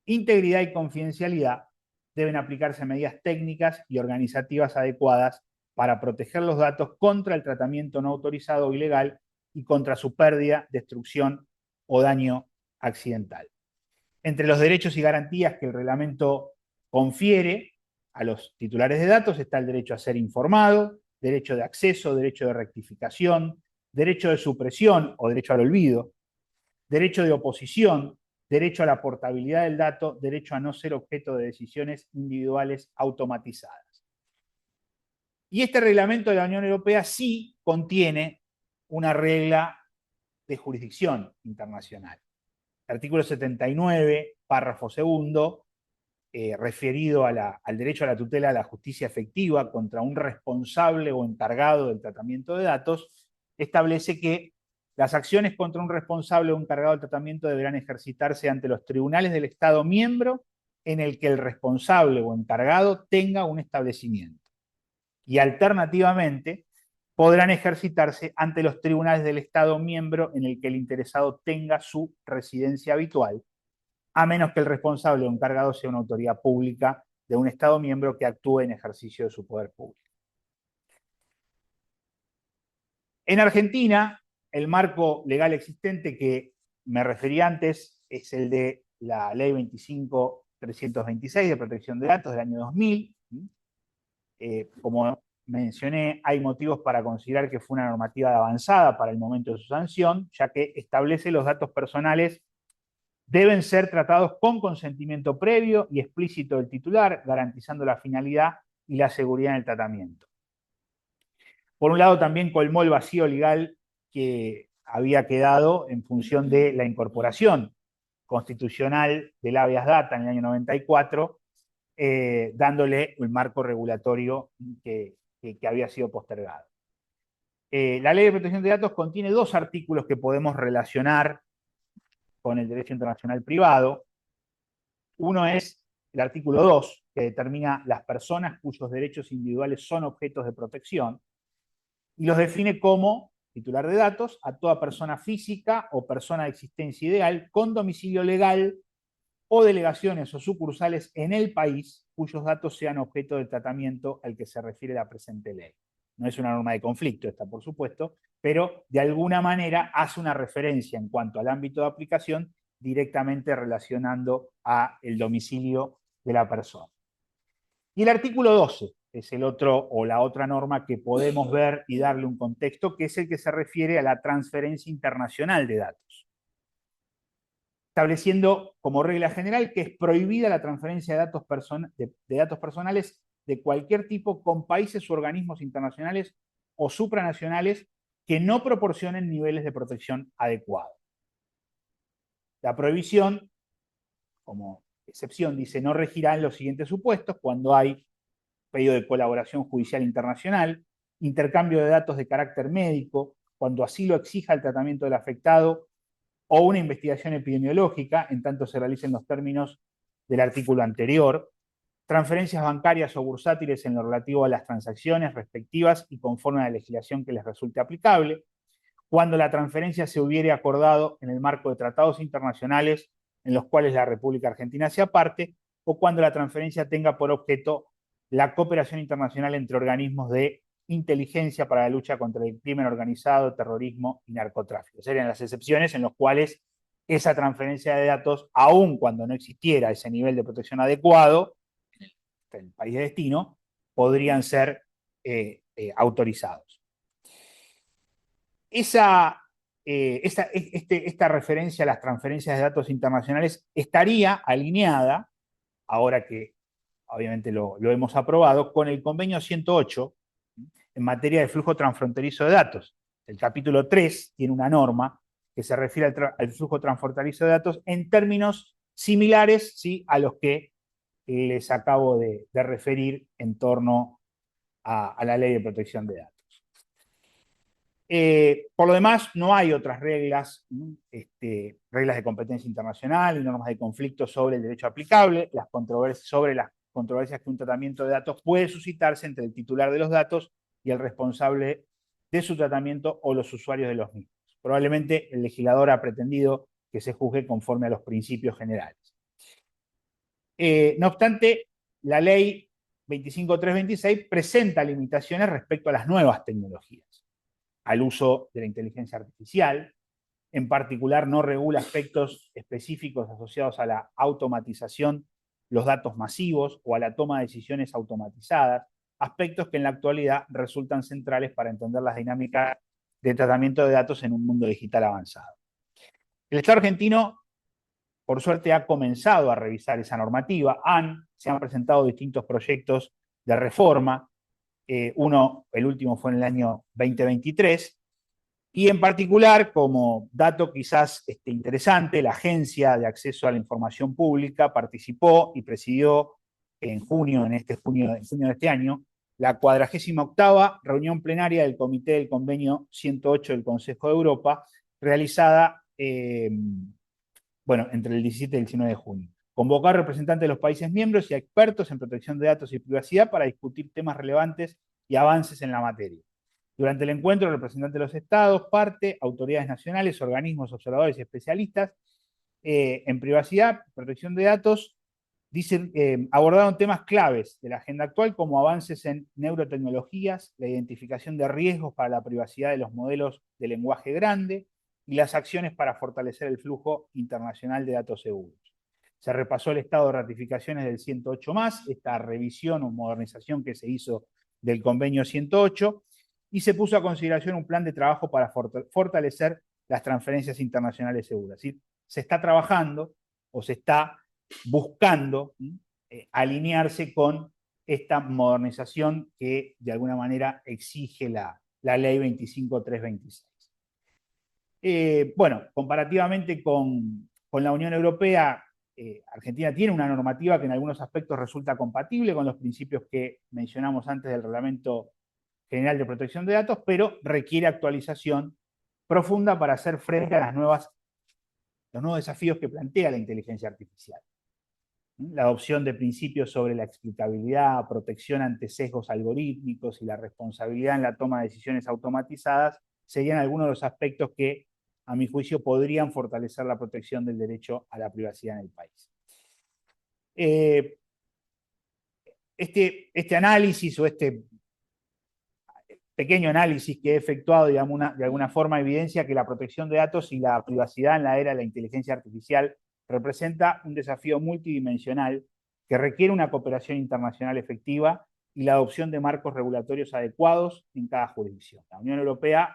Integridad y confidencialidad. Deben aplicarse medidas técnicas y organizativas adecuadas para proteger los datos contra el tratamiento no autorizado o ilegal y contra su pérdida, destrucción o daño accidental. Entre los derechos y garantías que el reglamento confiere a los titulares de datos está el derecho a ser informado, derecho de acceso, derecho de rectificación, derecho de supresión o derecho al olvido, derecho de oposición, derecho a la portabilidad del dato, derecho a no ser objeto de decisiones individuales automatizadas. Y este reglamento de la Unión Europea sí contiene una regla de jurisdicción internacional. Artículo 79, párrafo segundo, referido al derecho a la tutela de la justicia efectiva contra un responsable o encargado del tratamiento de datos, establece que las acciones contra un responsable o encargado del tratamiento deberán ejercitarse ante los tribunales del Estado miembro en el que el responsable o encargado tenga un establecimiento. Y alternativamente, podrán ejercitarse ante los tribunales del Estado miembro en el que el interesado tenga su residencia habitual, a menos que el responsable o encargado sea una autoridad pública de un Estado miembro que actúe en ejercicio de su poder público. En Argentina, el marco legal existente que me referí antes es el de la Ley 25.326 de protección de datos del año 2000. Como mencioné, hay motivos para considerar que fue una normativa avanzada para el momento de su sanción, ya que establece los datos personales deben ser tratados con consentimiento previo y explícito del titular, garantizando la finalidad y la seguridad en el tratamiento. Por un lado, también colmó el vacío legal que había quedado en función de la incorporación constitucional del habeas data en el año 94, dándole el marco regulatorio que había sido postergado. La Ley de Protección de Datos contiene dos artículos que podemos relacionar con el derecho internacional privado. Uno es el artículo 2, que determina las personas cuyos derechos individuales son objetos de protección, y los define como titular de datos a toda persona física o persona de existencia ideal con domicilio legal o delegaciones o sucursales en el país cuyos datos sean objeto del tratamiento al que se refiere la presente ley. No es una norma de conflicto esta, por supuesto, pero de alguna manera hace una referencia en cuanto al ámbito de aplicación directamente relacionando a el domicilio de la persona. Y el artículo 12 es el otro o la otra norma que podemos ver y darle un contexto, que es el que se refiere a la transferencia internacional de datos, estableciendo como regla general que es prohibida la transferencia de datos personales de cualquier tipo con países u organismos internacionales o supranacionales que no proporcionen niveles de protección adecuados. La prohibición, como excepción, dice, no regirá en los siguientes supuestos: cuando hay pedido de colaboración judicial internacional, intercambio de datos de carácter médico, cuando así lo exija el tratamiento del afectado, o una investigación epidemiológica, en tanto se realicen los términos del artículo anterior, transferencias bancarias o bursátiles en lo relativo a las transacciones respectivas y conforme a la legislación que les resulte aplicable, cuando la transferencia se hubiere acordado en el marco de tratados internacionales en los cuales la República Argentina sea parte, o cuando la transferencia tenga por objeto la cooperación internacional entre organismos de inteligencia para la lucha contra el crimen organizado, terrorismo y narcotráfico. Serían las excepciones en las cuales esa transferencia de datos, aun cuando no existiera ese nivel de protección adecuado en el país de destino, podrían ser autorizados. Esta referencia a las transferencias de datos internacionales estaría alineada, ahora que obviamente lo hemos aprobado, con el convenio 108 en materia de flujo transfronterizo de datos. El capítulo 3 tiene una norma que se refiere al flujo transfronterizo de datos en términos similares, ¿sí?, a los que les acabo de referir en torno a la Ley de Protección de Datos. Por lo demás, no hay otras reglas, reglas de competencia internacional y normas de conflicto sobre el derecho aplicable, sobre las controversias que un tratamiento de datos puede suscitarse entre el titular de los datos y el responsable de su tratamiento o los usuarios de los mismos. Probablemente el legislador ha pretendido que se juzgue conforme a los principios generales. No obstante, la ley 25326 presenta limitaciones respecto a las nuevas tecnologías, al uso de la inteligencia artificial. En particular, no regula aspectos específicos asociados a la automatización, los datos masivos o a la toma de decisiones automatizadas, aspectos que en la actualidad resultan centrales para entender las dinámicas de tratamiento de datos en un mundo digital avanzado. El Estado argentino, por suerte, ha comenzado a revisar esa normativa. Se han presentado distintos proyectos de reforma. El último fue en el año 2023, y en particular, como dato quizás interesante, la Agencia de Acceso a la Información Pública participó y presidió en junio de este año la 48ª reunión plenaria del Comité del Convenio 108 del Consejo de Europa, realizada entre el 17 y el 19 de junio. Convocar representantes de los países miembros y a expertos en protección de datos y privacidad para discutir temas relevantes y avances en la materia. Durante el encuentro, representantes de los estados, autoridades nacionales, organismos, observadores y especialistas en privacidad, protección de datos, abordaron temas claves de la agenda actual, como avances en neurotecnologías, la identificación de riesgos para la privacidad de los modelos de lenguaje grande y las acciones para fortalecer el flujo internacional de datos seguros. Se repasó el estado de ratificaciones del 108+, esta revisión o modernización que se hizo del convenio 108, y se puso a consideración un plan de trabajo para fortalecer las transferencias internacionales seguras. ¿Sí? Se está trabajando o se está buscando alinearse con esta modernización que de alguna manera exige la ley 25326. Bueno, comparativamente con la Unión Europea, Argentina tiene una normativa que en algunos aspectos resulta compatible con los principios que mencionamos antes del Reglamento General de Protección de Datos, pero requiere actualización profunda para hacer frente a los nuevos desafíos que plantea la inteligencia artificial. La adopción de principios sobre la explicabilidad, protección ante sesgos algorítmicos y la responsabilidad en la toma de decisiones automatizadas serían algunos de los aspectos que, a mi juicio, podrían fortalecer la protección del derecho a la privacidad en el país. Este análisis o este pequeño análisis que he efectuado, digamos, de alguna forma evidencia que la protección de datos y la privacidad en la era de la inteligencia artificial representa un desafío multidimensional que requiere una cooperación internacional efectiva y la adopción de marcos regulatorios adecuados en cada jurisdicción. La Unión Europea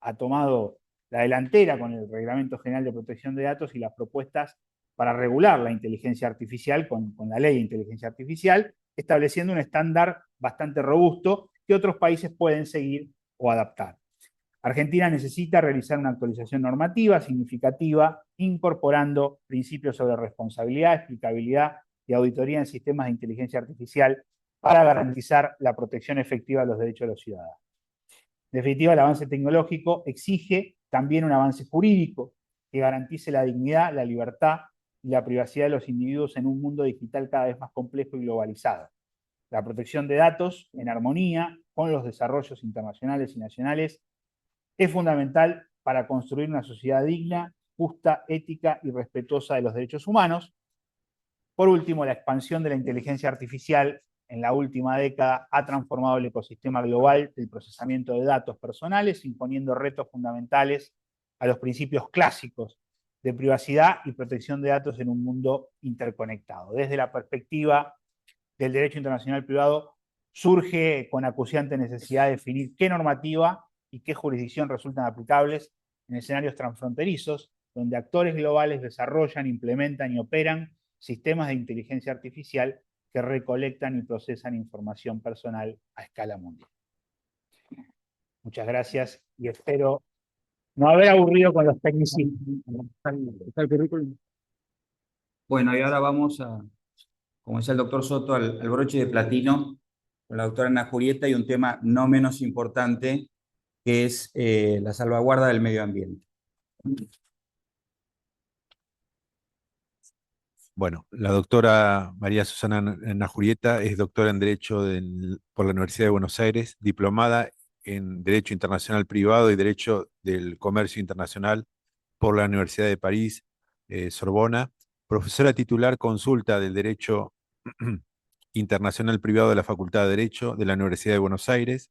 ha tomado la delantera con el Reglamento General de Protección de Datos y las propuestas para regular la inteligencia artificial con la Ley de Inteligencia Artificial, estableciendo un estándar bastante robusto que otros países pueden seguir o adaptar. Argentina necesita realizar una actualización normativa significativa, incorporando principios sobre responsabilidad, explicabilidad y auditoría en sistemas de inteligencia artificial para garantizar la protección efectiva de los derechos de los ciudadanos. En definitiva, el avance tecnológico exige también un avance jurídico que garantice la dignidad, la libertad y la privacidad de los individuos en un mundo digital cada vez más complejo y globalizado. La protección de datos, en armonía con los desarrollos internacionales y nacionales, es fundamental para construir una sociedad digna, justa, ética y respetuosa de los derechos humanos. Por último, la expansión de la inteligencia artificial en la última década ha transformado el ecosistema global del procesamiento de datos personales, imponiendo retos fundamentales a los principios clásicos de privacidad y protección de datos en un mundo interconectado. Desde la perspectiva del derecho internacional privado, surge con acuciante necesidad de definir qué normativa y qué jurisdicción resultan aplicables en escenarios transfronterizos, donde actores globales desarrollan, implementan y operan sistemas de inteligencia artificial que recolectan y procesan información personal a escala mundial. Muchas gracias y espero no haber aburrido con los tecnicismos. Bueno, y ahora vamos a, como decía el doctor Soto, al broche de platino con la doctora Ana Jurieta y un tema no menos importante, que es la salvaguarda del medio ambiente. Bueno, la doctora María Susana Najurieta es doctora en Derecho por la Universidad de Buenos Aires, diplomada en Derecho Internacional Privado y Derecho del Comercio Internacional por la Universidad de París, Sorbona, profesora titular consulta del Derecho Internacional Privado de la Facultad de Derecho de la Universidad de Buenos Aires,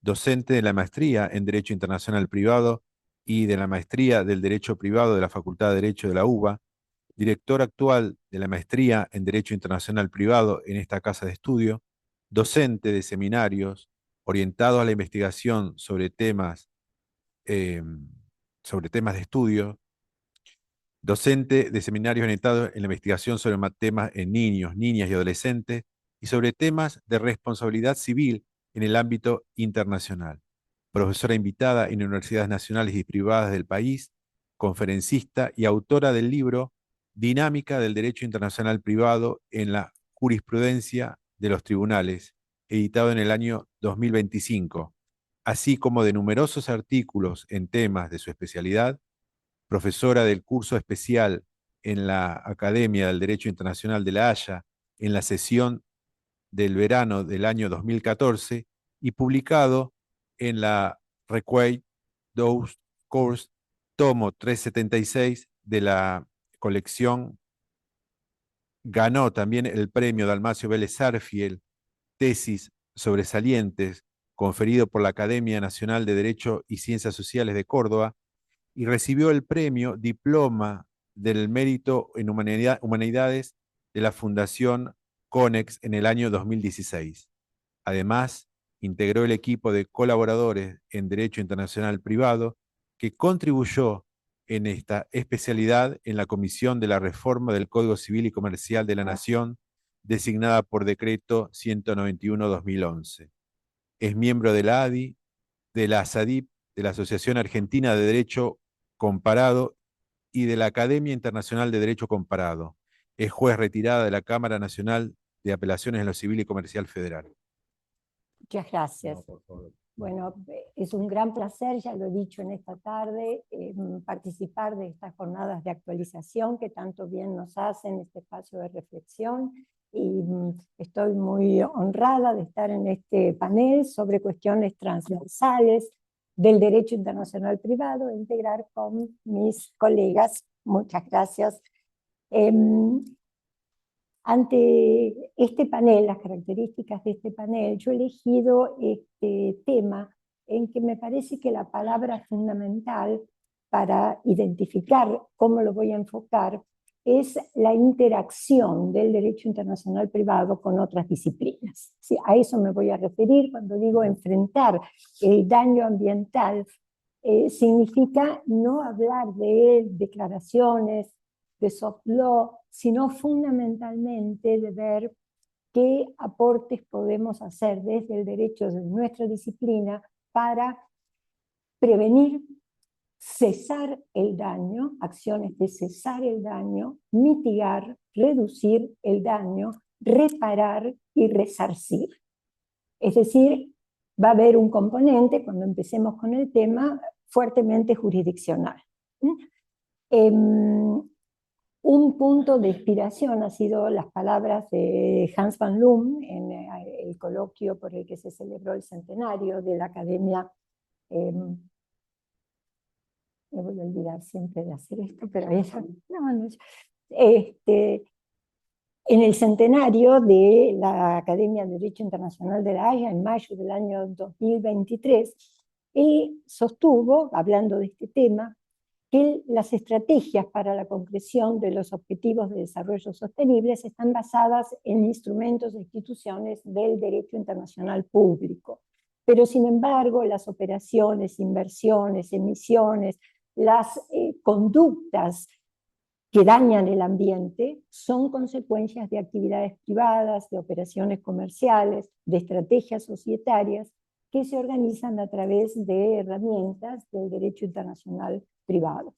docente de la maestría en Derecho Internacional Privado y de la maestría del Derecho Privado de la Facultad de Derecho de la UBA, director actual de la maestría en Derecho Internacional Privado en esta casa de estudio, docente de seminarios orientados a la investigación sobre temas de estudio, docente de seminarios orientados en la investigación sobre temas en niños, niñas y adolescentes y sobre temas de responsabilidad civil en el ámbito internacional. Profesora invitada en universidades nacionales y privadas del país, conferencista y autora del libro Dinámica del Derecho Internacional Privado en la Jurisprudencia de los Tribunales, editado en el año 2025, así como de numerosos artículos en temas de su especialidad, profesora del curso especial en la Academia del Derecho Internacional de La Haya en la sesión del verano del año 2014 y publicado en la Required Dose Course, tomo 376 de la colección. Ganó también el premio Dalmacio Vélez Arfiel, tesis sobresalientes, conferido por la Academia Nacional de Derecho y Ciencias Sociales de Córdoba, y recibió el premio Diploma del Mérito en Humanidades de la Fundación CONEX en el año 2016. Además, integró el equipo de colaboradores en Derecho Internacional Privado que contribuyó en esta especialidad en la Comisión de la Reforma del Código Civil y Comercial de la Nación, designada por Decreto 191/2011. Es miembro de la ADI, de la ASADIP, de la Asociación Argentina de Derecho Comparado y de la Academia Internacional de Derecho Comparado. Es juez retirada de la Cámara Nacional de Apelaciones en lo Civil y Comercial Federal. Muchas gracias. No, por favor. Bueno, es un gran placer, ya lo he dicho en esta tarde, participar de estas jornadas de actualización que tanto bien nos hacen, este espacio de reflexión, y estoy muy honrada de estar en este panel sobre cuestiones transversales del derecho internacional privado e integrar con mis colegas. Muchas gracias. Ante este panel, las características de este panel, yo he elegido este tema en que me parece que la palabra fundamental para identificar cómo lo voy a enfocar es la interacción del derecho internacional privado con otras disciplinas. Sí, a eso me voy a referir cuando digo enfrentar el daño ambiental. Significa no hablar de declaraciones, de soft law, sino fundamentalmente de ver qué aportes podemos hacer desde el derecho de nuestra disciplina para prevenir, cesar el daño, acciones de cesar el daño, mitigar, reducir el daño, reparar y resarcir. Es decir, va a haber un componente, cuando empecemos con el tema, fuertemente jurisdiccional. Un punto de inspiración ha sido las palabras de Hans van Loon en el coloquio por el que se celebró el centenario de la Academia. Me voy a olvidar siempre de hacer esto, pero en el centenario de la Academia de Derecho Internacional de La Haya, en mayo del año 2023, él sostuvo, hablando de este tema, que las estrategias para la concreción de los objetivos de desarrollo sostenible están basadas en instrumentos e instituciones del derecho internacional público. Pero, sin embargo, las operaciones, inversiones, emisiones, las conductas que dañan el ambiente son consecuencias de actividades privadas, de operaciones comerciales, de estrategias societarias que se organizan a través de herramientas del derecho internacional privado.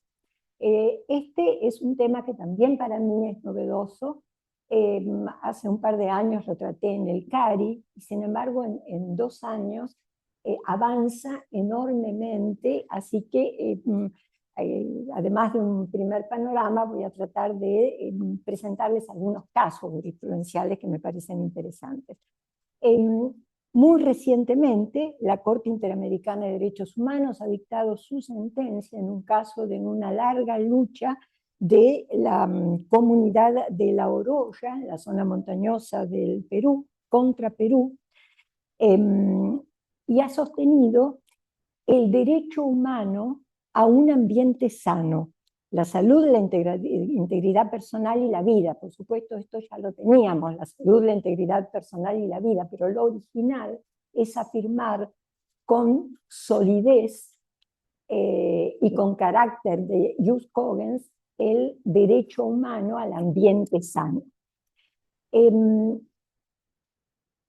Este es un tema que también para mí es novedoso. Hace un par de años lo traté en el CARI, y sin embargo en 2 años avanza enormemente, así que además de un primer panorama voy a tratar de presentarles algunos casos jurisprudenciales que me parecen interesantes. Muy recientemente, la Corte Interamericana de Derechos Humanos ha dictado su sentencia en un caso de una larga lucha de la comunidad de La Oroya, en la zona montañosa del Perú, contra Perú, y ha sostenido el derecho humano a un ambiente sano, la salud, la integridad personal y la vida. Por supuesto, esto ya lo teníamos, la salud, la integridad personal y la vida, pero lo original es afirmar con solidez y con carácter de jus cogens el derecho humano al ambiente sano.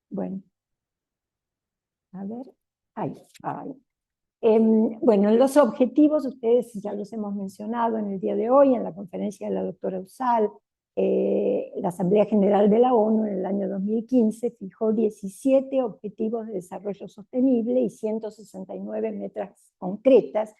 Bueno, a ver, ahí. Bueno, los objetivos, ustedes ya los hemos mencionado en el día de hoy, en la conferencia de la doctora Usal. La Asamblea General de la ONU en el año 2015 fijó 17 objetivos de desarrollo sostenible y 169 metas concretas.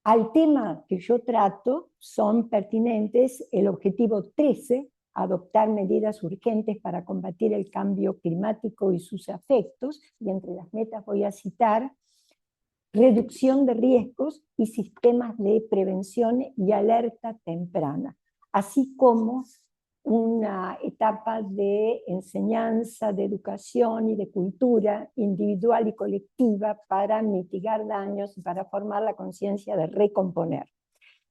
Al tema que yo trato son pertinentes el objetivo 13, adoptar medidas urgentes para combatir el cambio climático y sus efectos, y entre las metas voy a citar reducción de riesgos y sistemas de prevención y alerta temprana, así como una etapa de enseñanza, de educación y de cultura individual y colectiva para mitigar daños y para formar la conciencia de recomponer.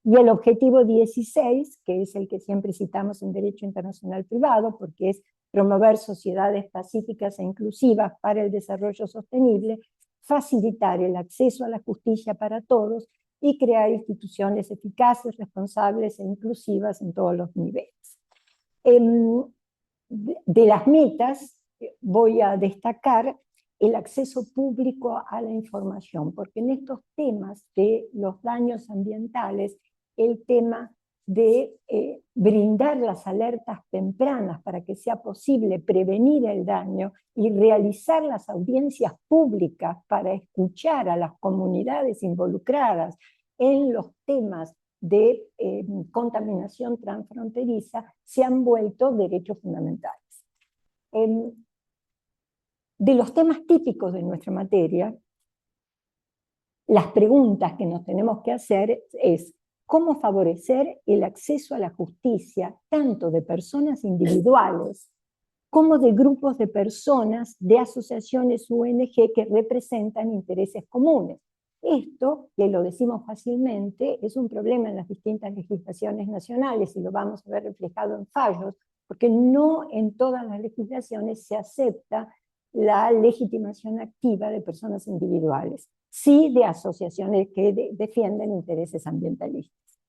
Y el objetivo 16, que es el que siempre citamos en Derecho Internacional Privado, porque es promover sociedades pacíficas e inclusivas para el desarrollo sostenible, facilitar el acceso a la justicia para todos y crear instituciones eficaces, responsables e inclusivas en todos los niveles. De las metas voy a destacar el acceso público a la información, porque en estos temas de los daños ambientales, el tema de brindar las alertas tempranas para que sea posible prevenir el daño y realizar las audiencias públicas para escuchar a las comunidades involucradas en los temas de contaminación transfronteriza, se han vuelto derechos fundamentales. De los temas típicos de nuestra materia, las preguntas que nos tenemos que hacer es cómo favorecer el acceso a la justicia tanto de personas individuales como de grupos de personas, de asociaciones ONG que representan intereses comunes. Esto, que lo decimos fácilmente, es un problema en las distintas legislaciones nacionales y lo vamos a ver reflejado en fallos, porque no en todas las legislaciones se acepta la legitimación activa de personas individuales, sí de asociaciones que defienden intereses ambientalistas.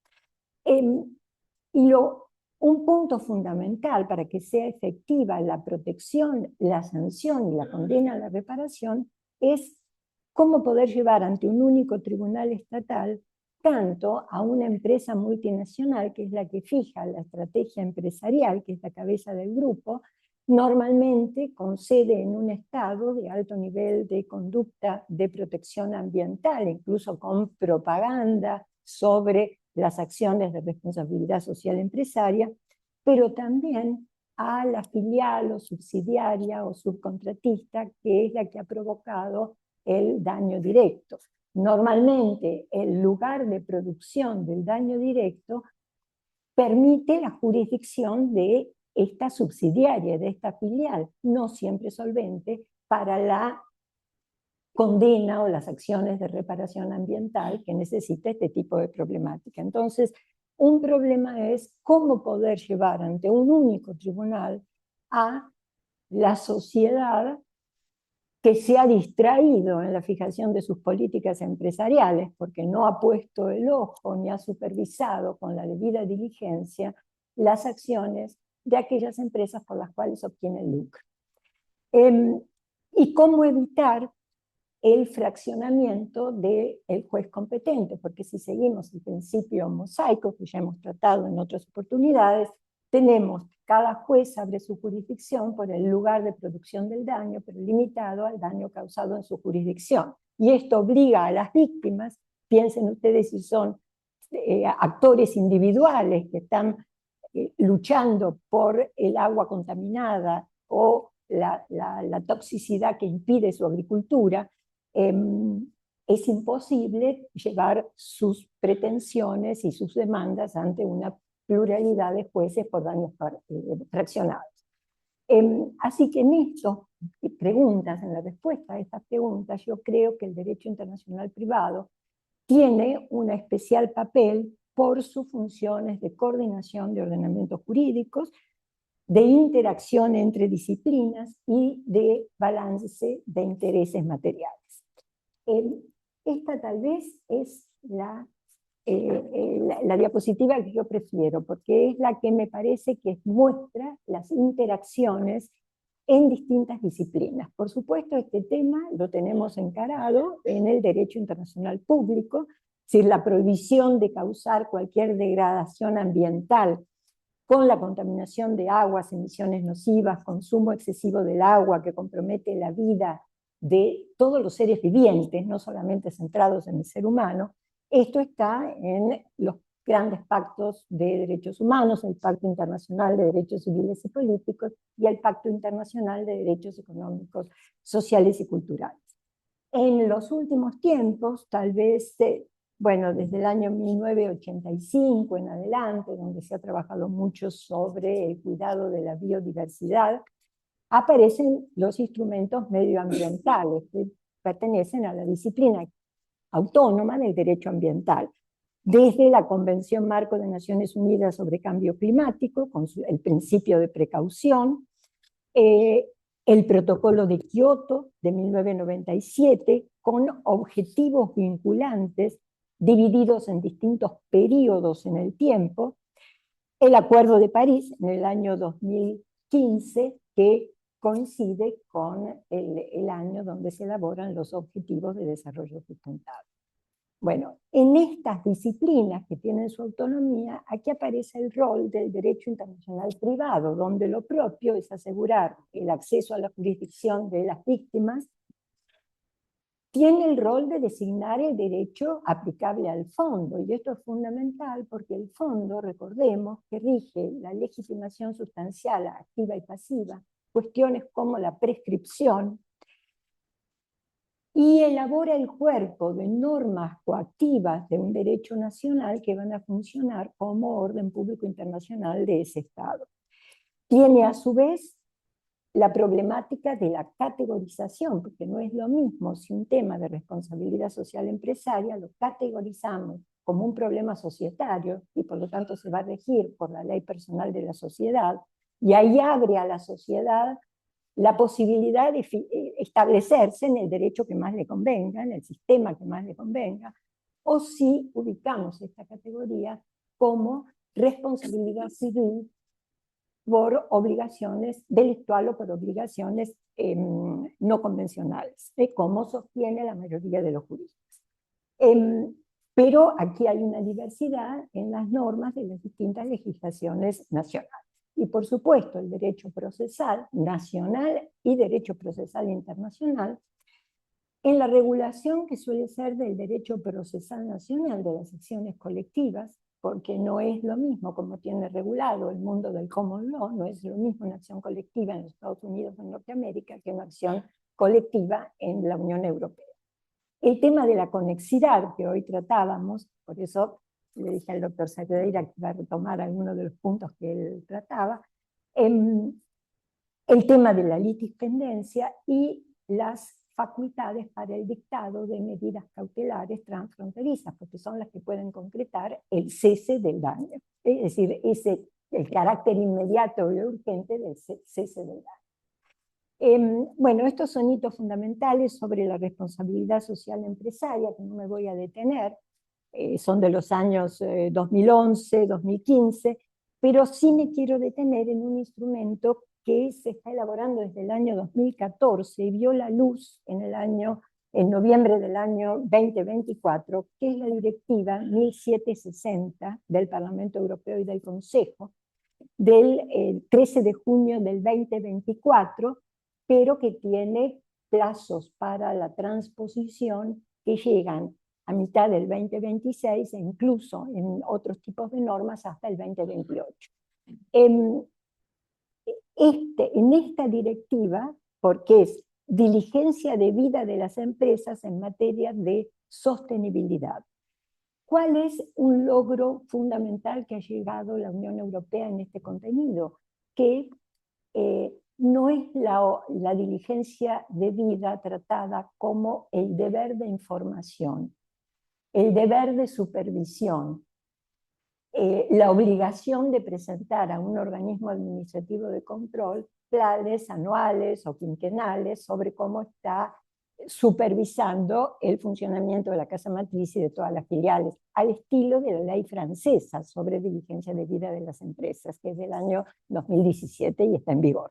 Un punto fundamental para que sea efectiva la protección, la sanción y la condena a la reparación es cómo poder llevar ante un único tribunal estatal tanto a una empresa multinacional, que es la que fija la estrategia empresarial, que es la cabeza del grupo, normalmente con sede en un estado de alto nivel de conducta de protección ambiental, incluso con propaganda sobre las acciones de responsabilidad social empresaria, pero también a la filial o subsidiaria o subcontratista, que es la que ha provocado el daño directo. Normalmente el lugar de producción del daño directo permite la jurisdicción de esta subsidiaria, de esta filial, no siempre solvente para la condena o las acciones de reparación ambiental que necesita este tipo de problemática. Entonces, un problema es cómo poder llevar ante un único tribunal a la sociedad que se ha distraído en la fijación de sus políticas empresariales porque no ha puesto el ojo ni ha supervisado con la debida diligencia las acciones de aquellas empresas por las cuales obtiene lucro. Y cómo evitar el fraccionamiento del juez competente, porque si seguimos el principio mosaico, que ya hemos tratado en otras oportunidades, tenemos cada juez abre su jurisdicción por el lugar de producción del daño, pero limitado al daño causado en su jurisdicción. Y esto obliga a las víctimas, piensen ustedes si son actores individuales que están luchando por el agua contaminada o la toxicidad que impide su agricultura, es imposible llevar sus pretensiones y sus demandas ante una pluralidad de jueces por daños fraccionados. Así que en estas preguntas, en la respuesta a estas preguntas, yo creo que el derecho internacional privado tiene un especial papel por sus funciones de coordinación de ordenamientos jurídicos, de interacción entre disciplinas y de balance de intereses materiales. Esta tal vez es la diapositiva que yo prefiero, porque es la que me parece que muestra las interacciones en distintas disciplinas. Por supuesto, este tema lo tenemos encarado en el derecho internacional público, es decir, la prohibición de causar cualquier degradación ambiental con la contaminación de aguas, emisiones nocivas, consumo excesivo del agua que compromete la vida de todos los seres vivientes, no solamente centrados en el ser humano. Esto está en los grandes pactos de derechos humanos, el Pacto Internacional de Derechos Civiles y Políticos y el Pacto Internacional de Derechos Económicos, Sociales y Culturales. En los últimos tiempos, tal vez, bueno, desde el año 1985 en adelante, donde se ha trabajado mucho sobre el cuidado de la biodiversidad, aparecen los instrumentos medioambientales que pertenecen a la disciplina autónoma del derecho ambiental, desde la Convención Marco de Naciones Unidas sobre Cambio Climático, con el principio de precaución, el Protocolo de Kioto de 1997, con objetivos vinculantes divididos en distintos periodos en el tiempo, el Acuerdo de París en el año 2015, que coincide con el año donde se elaboran los Objetivos de Desarrollo Sustentable. Bueno, en estas disciplinas que tienen su autonomía, aquí aparece el rol del derecho internacional privado, donde lo propio es asegurar el acceso a la jurisdicción de las víctimas. Tiene el rol de designar el derecho aplicable al fondo, y esto es fundamental porque el fondo, recordemos, que rige la legitimación sustancial activa y pasiva, cuestiones como la prescripción, y elabora el cuerpo de normas coactivas de un derecho nacional que van a funcionar como orden público internacional de ese Estado. Tiene a su vez la problemática de la categorización, porque no es lo mismo si un tema de responsabilidad social empresaria lo categorizamos como un problema societario y por lo tanto se va a regir por la ley personal de la sociedad, y ahí abre a la sociedad la posibilidad de establecerse en el derecho que más le convenga, en el sistema que más le convenga, o si ubicamos esta categoría como responsabilidad civil por obligaciones delictual o por obligaciones no convencionales, como sostiene la mayoría de los juristas. Pero aquí hay una diversidad en las normas de las distintas legislaciones nacionales. Y por supuesto el derecho procesal nacional y derecho procesal internacional, en la regulación que suele ser del derecho procesal nacional de las acciones colectivas, porque no es lo mismo como tiene regulado el mundo del common law, no es lo mismo una acción colectiva en los Estados Unidos o en Norteamérica que una acción colectiva en la Unión Europea. El tema de la conexidad que hoy tratábamos, por eso le dije al doctor Saavedra que iba a retomar algunos de los puntos que él trataba, el tema de la litispendencia y las facultades para el dictado de medidas cautelares transfronterizas, porque son las que pueden concretar el cese del daño, es decir, el carácter inmediato y urgente del cese del daño. Bueno, estos son hitos fundamentales sobre la responsabilidad social empresaria, que no me voy a detener, son de los años 2011, 2015, pero sí me quiero detener en un instrumento que se está elaborando desde el año 2014 y vio la luz en noviembre del año 2024, que es la Directiva 1760 del Parlamento Europeo y del Consejo, del 13 de junio del 2024, pero que tiene plazos para la transposición que llegan a mitad del 2026 e incluso en otros tipos de normas hasta el 2028. En esta directiva, porque es diligencia debida de las empresas en materia de sostenibilidad. ¿Cuál es un logro fundamental que ha llegado la Unión Europea en este contenido? Que no es la diligencia debida tratada como el deber de información, el deber de supervisión, la obligación de presentar a un organismo administrativo de control planes anuales o quinquenales sobre cómo está supervisando el funcionamiento de la casa matriz y de todas las filiales, al estilo de la ley francesa sobre diligencia debida de las empresas, que es del año 2017 y está en vigor.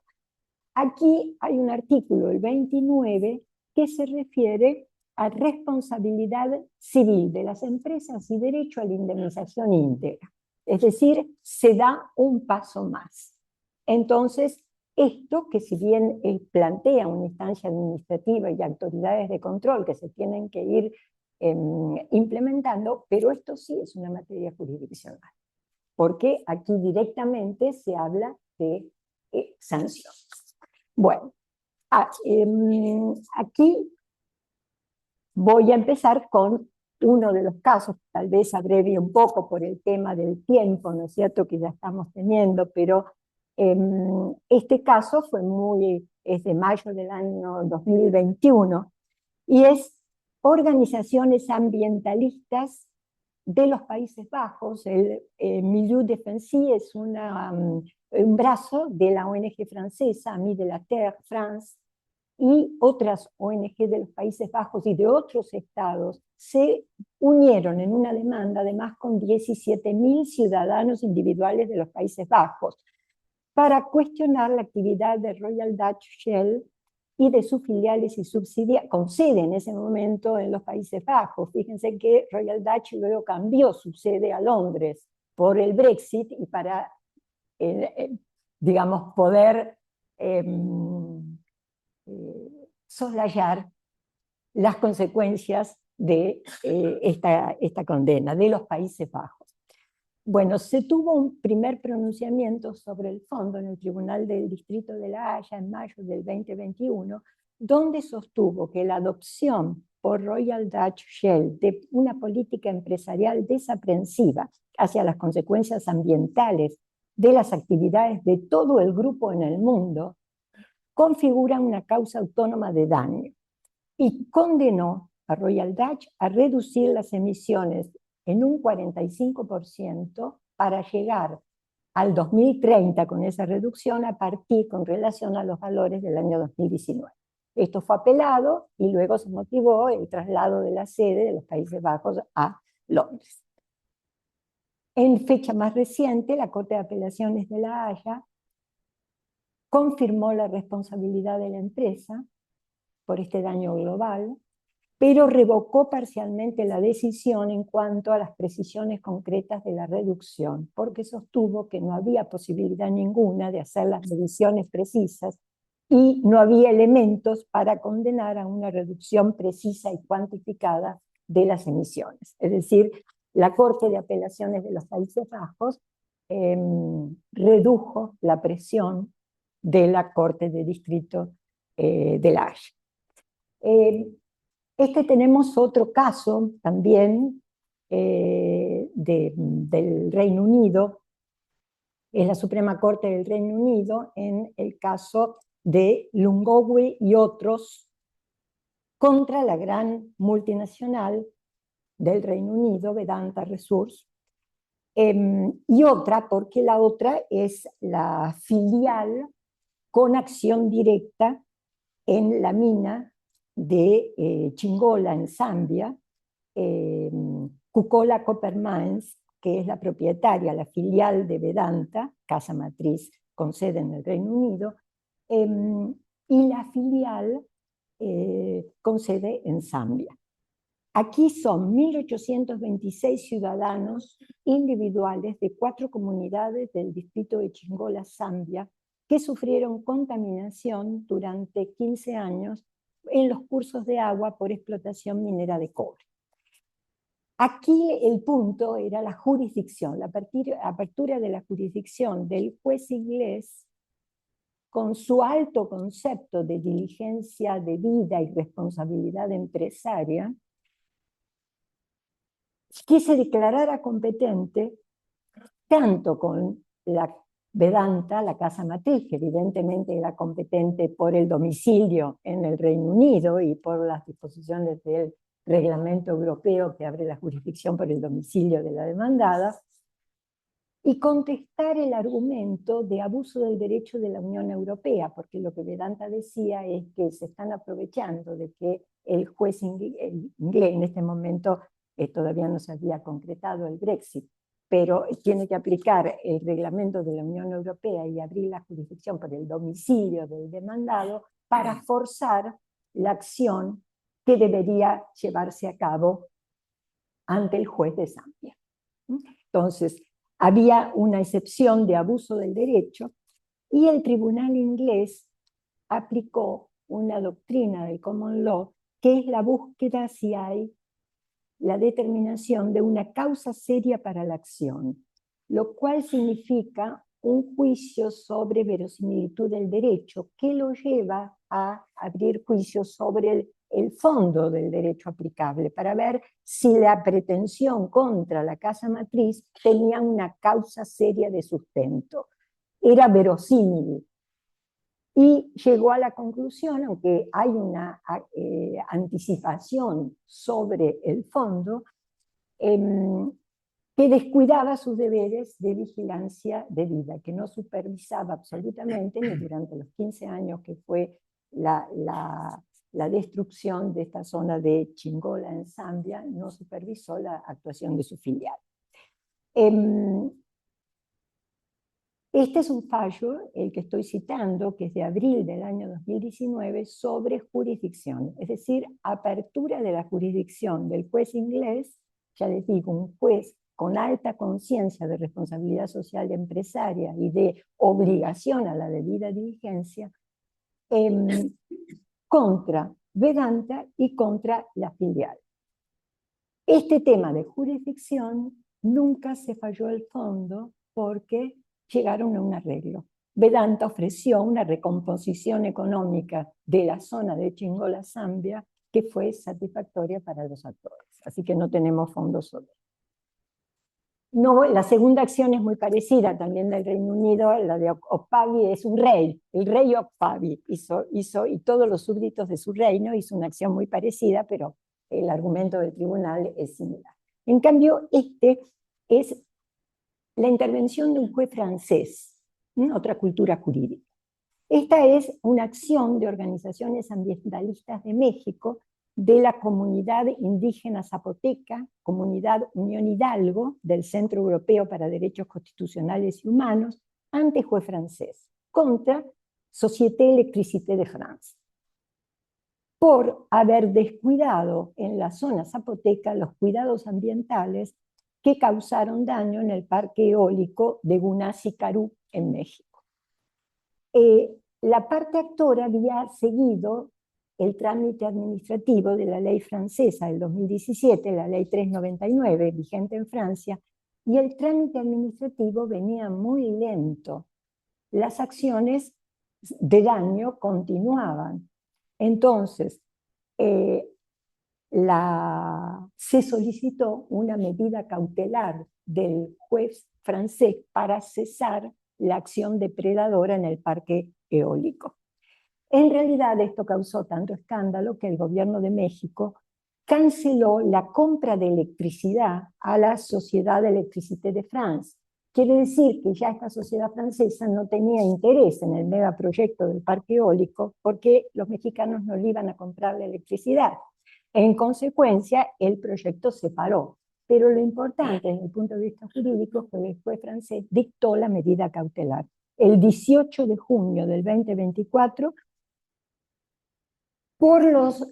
Aquí hay un artículo, el 29, que se refiere a responsabilidad civil de las empresas y derecho a la indemnización íntegra. Es decir, se da un paso más. Entonces, esto que si bien plantea una instancia administrativa y autoridades de control que se tienen que ir implementando, pero esto sí es una materia jurisdiccional, porque aquí directamente se habla de sanciones. Bueno, aquí voy a empezar con uno de los casos, tal vez abrevie un poco por el tema del tiempo, ¿no es cierto?, que ya estamos teniendo, pero este caso es de mayo del año 2021, y es organizaciones ambientalistas de los Países Bajos. El Milieu Defensive es un brazo de la ONG francesa Amis de la Terre France, y otras ONG de los Países Bajos y de otros estados se unieron en una demanda, además con 17.000 ciudadanos individuales de los Países Bajos, para cuestionar la actividad de Royal Dutch Shell y de sus filiales y subsidiarias, con sede en ese momento en los Países Bajos. Fíjense que Royal Dutch luego cambió su sede a Londres por el Brexit y para, digamos, poder soslayar las consecuencias de esta condena de los Países Bajos. Bueno, se tuvo un primer pronunciamiento sobre el fondo en el Tribunal del Distrito de La Haya en mayo del 2021, donde sostuvo que la adopción por Royal Dutch Shell de una política empresarial desaprensiva hacia las consecuencias ambientales de las actividades de todo el grupo en el mundo configura una causa autónoma de daño y condenó a Royal Dutch a reducir las emisiones en un 45% para llegar al 2030 con esa reducción a partir con relación a los valores del año 2019. Esto fue apelado y luego se motivó el traslado de la sede de los Países Bajos a Londres. En fecha más reciente, la Corte de Apelaciones de La Haya confirmó la responsabilidad de la empresa por este daño global, pero revocó parcialmente la decisión en cuanto a las precisiones concretas de la reducción, porque sostuvo que no había posibilidad ninguna de hacer las mediciones precisas y no había elementos para condenar a una reducción precisa y cuantificada de las emisiones. Es decir, la Corte de Apelaciones de los Países Bajos redujo la presión de la Corte de Distrito de La Haya. Tenemos otro caso también del Reino Unido, es la Suprema Corte del Reino Unido, en el caso de Lungowe y otros, contra la gran multinacional del Reino Unido, Vedanta Resources, y otra, porque la otra es la filial con acción directa en la mina de Chingola, en Zambia, Kukola Copper Mines, que es la propietaria, la filial de Vedanta, casa matriz con sede en el Reino Unido, y la filial con sede en Zambia. Aquí son 1.826 ciudadanos individuales de 4 comunidades del distrito de Chingola, Zambia, que sufrieron contaminación durante 15 años en los cursos de agua por explotación minera de cobre. Aquí el punto era la jurisdicción, la apertura de la jurisdicción del juez inglés con su alto concepto de diligencia debida y responsabilidad empresaria, que se declarara competente tanto con la Vedanta, la casa matriz, que evidentemente era competente por el domicilio en el Reino Unido y por las disposiciones del reglamento europeo que abre la jurisdicción por el domicilio de la demandada, y contestar el argumento de abuso del derecho de la Unión Europea, porque lo que Vedanta decía es que se están aprovechando de que el juez inglés en este momento todavía no se había concretado el Brexit, pero tiene que aplicar el reglamento de la Unión Europea y abrir la jurisdicción por el domicilio del demandado para forzar la acción que debería llevarse a cabo ante el juez de Zambia. Entonces, había una excepción de abuso del derecho y el tribunal inglés aplicó una doctrina del common law que es la búsqueda si hay la determinación de una causa seria para la acción, lo cual significa un juicio sobre verosimilitud del derecho que lo lleva a abrir juicios sobre el fondo del derecho aplicable para ver si la pretensión contra la casa matriz tenía una causa seria de sustento. Era verosímil. Y llegó a la conclusión, aunque hay una anticipación sobre el fondo, que descuidaba sus deberes de vigilancia debida, que no supervisaba absolutamente, ni durante los 15 años que fue la destrucción de esta zona de Chingola en Zambia, no supervisó la actuación de su filial. Este es un fallo, el que estoy citando, que es de abril del año 2019, sobre jurisdicción, es decir, apertura de la jurisdicción del juez inglés, ya les digo, un juez con alta conciencia de responsabilidad social empresaria y de obligación a la debida diligencia, contra Vedanta y contra la filial. Este tema de jurisdicción nunca se falló al fondo porque llegaron a un arreglo. Vedanta ofreció una recomposición económica de la zona de Chingola, Zambia, que fue satisfactoria para los actores. Así que no tenemos fondos sobre. No, la segunda acción es muy parecida también del Reino Unido, la de Okpabi es un rey, el rey Okpabi y todos los súbditos de su reino hizo una acción muy parecida, pero el argumento del tribunal es similar. En cambio, este es la intervención de un juez francés, otra cultura jurídica. Esta es una acción de organizaciones ambientalistas de México, de la comunidad indígena zapoteca, comunidad Unión Hidalgo, del Centro Europeo para Derechos Constitucionales y Humanos, ante juez francés, contra Société Électricité de France, por haber descuidado en la zona zapoteca los cuidados ambientales que causaron daño en el parque eólico de Gunazi-Carú en México. La parte actora había seguido el trámite administrativo de la ley francesa del 2017, la ley 399, vigente en Francia, y el trámite administrativo venía muy lento. Las acciones de daño continuaban. Entonces, se solicitó una medida cautelar del juez francés para cesar la acción depredadora en el parque eólico. En realidad esto causó tanto escándalo que el gobierno de México canceló la compra de electricidad a la Sociedad Électricité de France. Quiere decir que ya esta sociedad francesa no tenía interés en el megaproyecto del parque eólico porque los mexicanos no le iban a comprar la electricidad. En consecuencia, el proyecto se paró. Pero lo importante desde el punto de vista jurídico fue que el juez francés dictó la medida cautelar. El 18 de junio del 2024,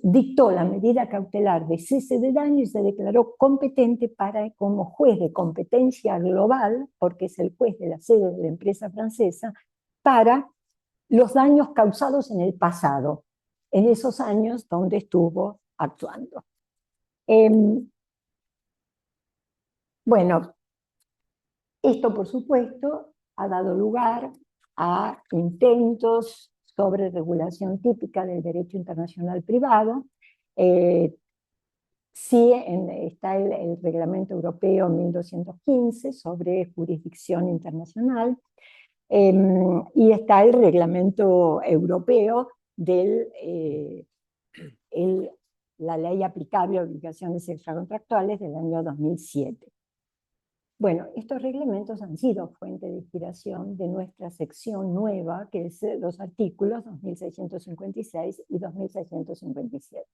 dictó la medida cautelar de cese de daño y se declaró competente como juez de competencia global, porque es el juez de la sede de la empresa francesa, para los daños causados en el pasado, en esos años donde estuvo actuando. Bueno, esto por supuesto ha dado lugar a intentos sobre regulación típica del derecho internacional privado. Sí, está el Reglamento Europeo 1215 sobre jurisdicción internacional, y está el Reglamento Europeo de la Ley Aplicable a Obligaciones Extracontractuales del año 2007. Bueno, estos reglamentos han sido fuente de inspiración de nuestra sección nueva, que es los artículos 2656 y 2657.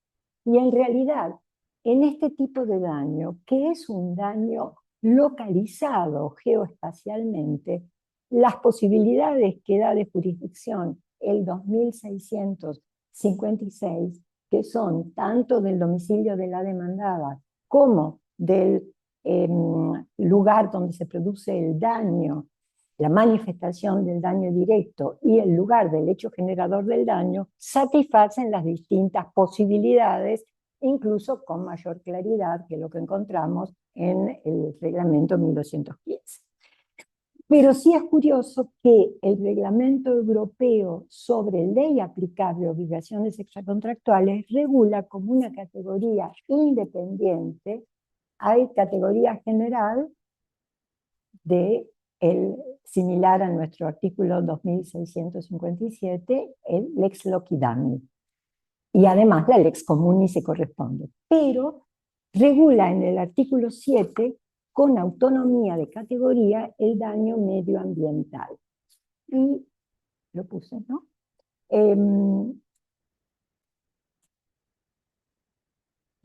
Y en realidad, en este tipo de daño, que es un daño localizado geoespacialmente, las posibilidades que da de jurisdicción el 2656, que son tanto del domicilio de la demandada como del lugar donde se produce el daño, la manifestación del daño directo y el lugar del hecho generador del daño, satisfacen las distintas posibilidades, incluso con mayor claridad que lo que encontramos en el reglamento 1215. Pero sí es curioso que el reglamento europeo sobre ley aplicable a obligaciones extracontractuales regula como una categoría independiente. Hay categoría general similar a nuestro artículo 2657, el lex loci damni. Y además la lex communis se corresponde. Pero regula en el artículo 7 con autonomía de categoría el daño medioambiental. Y lo puse, ¿no?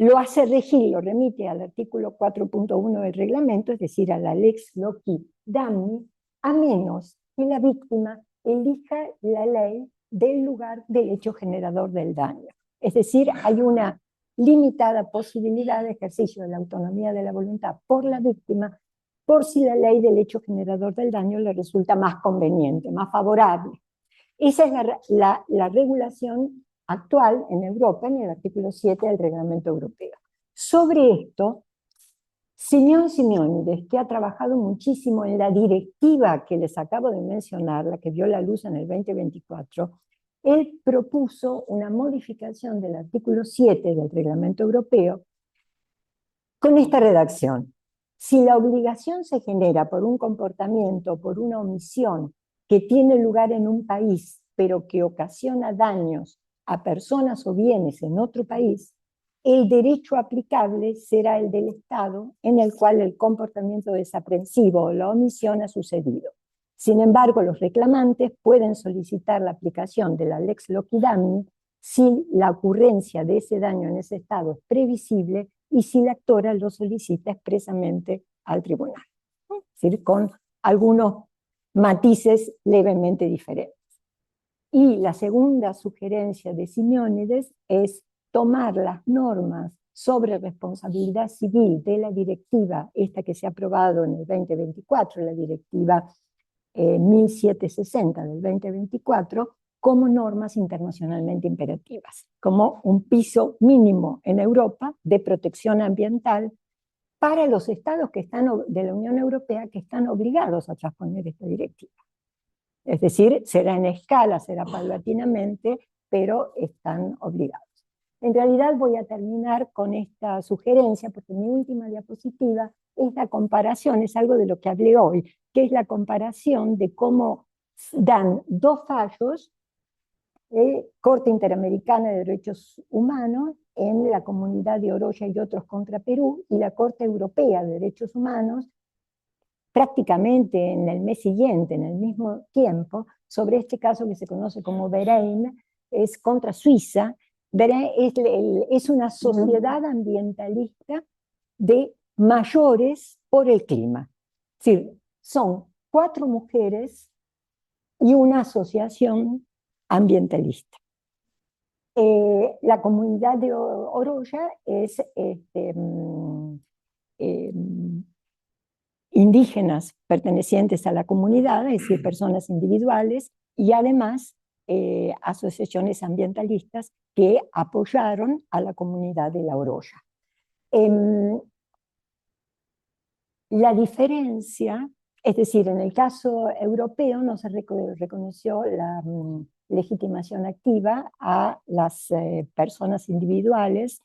Lo hace regir, lo remite al artículo 4.1 del reglamento, es decir, a la lex loci damni, a menos que la víctima elija la ley del lugar del hecho generador del daño. Es decir, hay una limitada posibilidad de ejercicio de la autonomía de la voluntad por la víctima, por si la ley del hecho generador del daño le resulta más conveniente, más favorable. Esa es la regulación actual en Europa, en el artículo 7 del Reglamento Europeo. Sobre esto, Simeón Simeónides, que ha trabajado muchísimo en la directiva que les acabo de mencionar, la que vio la luz en el 2024, él propuso una modificación del artículo 7 del Reglamento Europeo con esta redacción. Si la obligación se genera por un comportamiento, por una omisión que tiene lugar en un país, pero que ocasiona daños a personas o bienes en otro país, el derecho aplicable será el del Estado en el cual el comportamiento desaprensivo o la omisión ha sucedido. Sin embargo, los reclamantes pueden solicitar la aplicación de la lex loci-damni si la ocurrencia de ese daño en ese Estado es previsible y si la actora lo solicita expresamente al tribunal. Es decir, con algunos matices levemente diferentes. Y la segunda sugerencia de Simeónides es tomar las normas sobre responsabilidad civil de la directiva, esta que se ha aprobado en el 2024, la directiva 1760 del 2024, como normas internacionalmente imperativas, como un piso mínimo en Europa de protección ambiental para los estados que están de la Unión Europea que están obligados a transponer esta directiva. Es decir, será en escala, será paulatinamente, pero están obligados. En realidad voy a terminar con esta sugerencia, porque mi última diapositiva es la comparación, es algo de lo que hablé hoy, que es la comparación de cómo dan dos fallos, Corte Interamericana de Derechos Humanos en la Comunidad de Oroya y otros contra Perú, y la Corte Europea de Derechos Humanos, prácticamente en el mes siguiente, en el mismo tiempo, sobre este caso que se conoce como Verein, es contra Suiza. Verein es una sociedad ambientalista de mayores por el clima. Es decir, son 4 mujeres y una asociación ambientalista. La comunidad de Oroya es indígenas pertenecientes a la comunidad, es decir, personas individuales, y además asociaciones ambientalistas que apoyaron a la comunidad de la Oroya. La diferencia, es decir, en el caso europeo no se reconoció la legitimación activa a las personas individuales,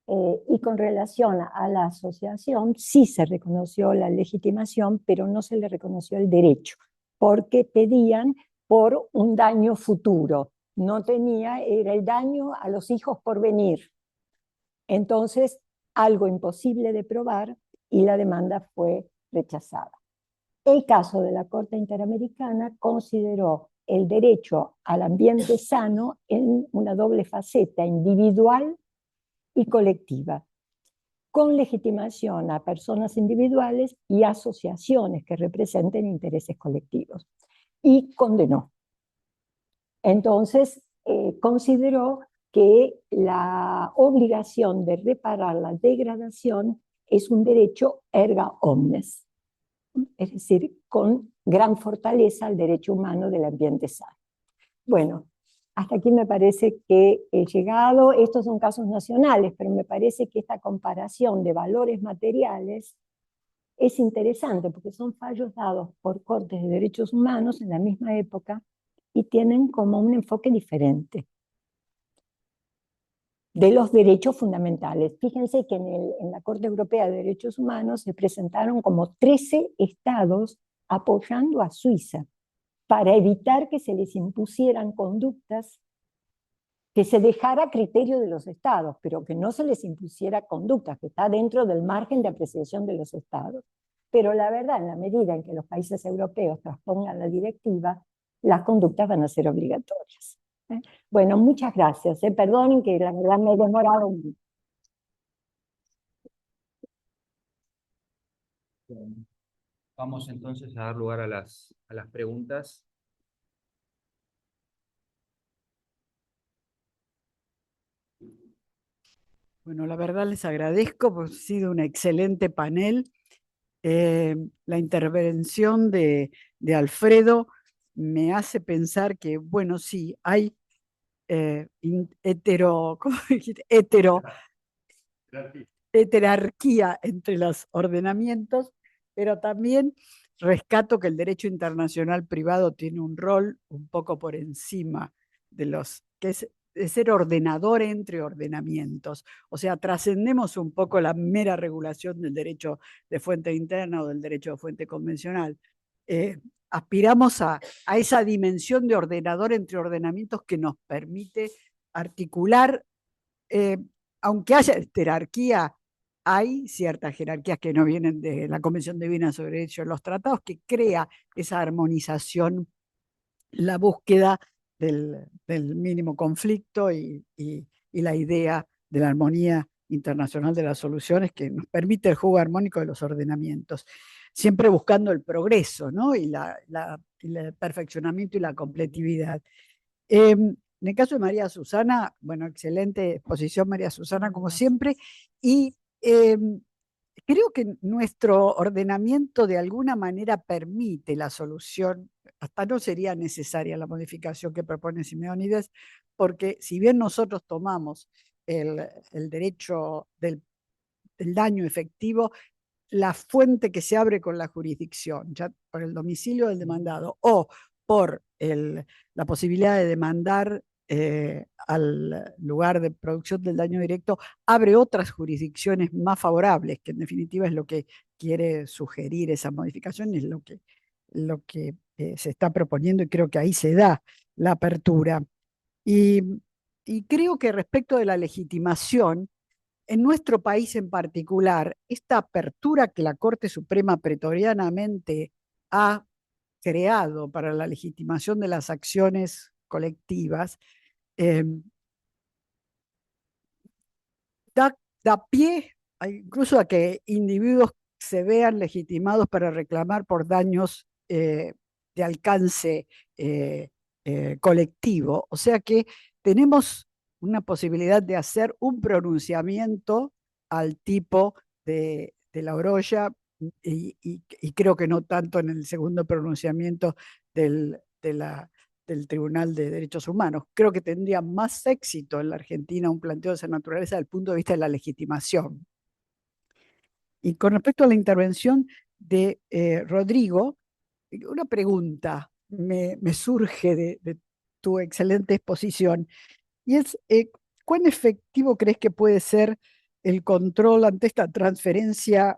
y con relación a la asociación sí se reconoció la legitimación, pero no se le reconoció el derecho, porque pedían por un daño futuro, no tenía, era el daño a los hijos por venir. Entonces, algo imposible de probar y la demanda fue rechazada. El caso de la Corte Interamericana consideró el derecho al ambiente sano en una doble faceta, individual y colectiva, con legitimación a personas individuales y asociaciones que representen intereses colectivos, y condenó. Entonces, consideró que la obligación de reparar la degradación es un derecho erga omnes, es decir, con gran fortaleza al derecho humano del ambiente sano. Bueno, hasta aquí me parece que he llegado. Estos son casos nacionales, pero me parece que esta comparación de valores materiales es interesante porque son fallos dados por cortes de derechos humanos en la misma época y tienen como un enfoque diferente de los derechos fundamentales. Fíjense que en la Corte Europea de Derechos Humanos se presentaron como 13 estados apoyando a Suiza para evitar que se les impusieran conductas, que se dejara a criterio de los estados, pero que no se les impusiera conductas, que está dentro del margen de apreciación de los estados. Pero la verdad, en la medida en que los países europeos transpongan la directiva, las conductas van a ser obligatorias. Bueno, muchas gracias. Perdonen que la verdad me he demorado un poco. Vamos entonces a dar lugar a las preguntas. Bueno, la verdad les agradezco, porque ha sido un excelente panel. La intervención de Alfredo me hace pensar que, bueno, sí, hay ¿cómo dijiste? Heterarquía entre los ordenamientos, pero también rescato que el derecho internacional privado tiene un rol un poco por encima de los que es de ser ordenador entre ordenamientos. O sea, trascendemos un poco la mera regulación del derecho de fuente interna o del derecho de fuente convencional. Aspiramos a esa dimensión de ordenador entre ordenamientos que nos permite articular, aunque haya jerarquía, hay ciertas jerarquías que no vienen de la Convención de Viena sobre Derechos de los Tratados, que crea esa armonización, la búsqueda del mínimo conflicto y la idea de la armonía internacional de las soluciones que nos permite el juego armónico de los ordenamientos, siempre buscando el progreso, ¿no? y el perfeccionamiento y la completividad. En el caso de María Susana, bueno, excelente exposición María Susana, como siempre, y creo que nuestro ordenamiento de alguna manera permite la solución, hasta no sería necesaria la modificación que propone Simeónides, porque si bien nosotros tomamos el derecho del daño efectivo, la fuente que se abre con la jurisdicción, ya por el domicilio del demandado o por la posibilidad de demandar al lugar de producción del daño directo, abre otras jurisdicciones más favorables, que en definitiva es lo que quiere sugerir esa modificación, es lo que se está proponiendo, y creo que ahí se da la apertura. Y, y creo que respecto de la legitimación, en nuestro país en particular, esta apertura que la Corte Suprema pretorianamente ha creado para la legitimación de las acciones colectivas, eh, da pie incluso a que individuos se vean legitimados para reclamar por daños de alcance colectivo. O sea que tenemos una posibilidad de hacer un pronunciamiento al tipo de la Oroya, y creo que no tanto en el segundo pronunciamiento del Tribunal de Derechos Humanos. Creo que tendría más éxito en la Argentina un planteo de esa naturaleza desde el punto de vista de la legitimación. Y con respecto a la intervención de Rodrigo, una pregunta me surge de tu excelente exposición, y es, ¿cuán efectivo crees que puede ser el control ante esta transferencia,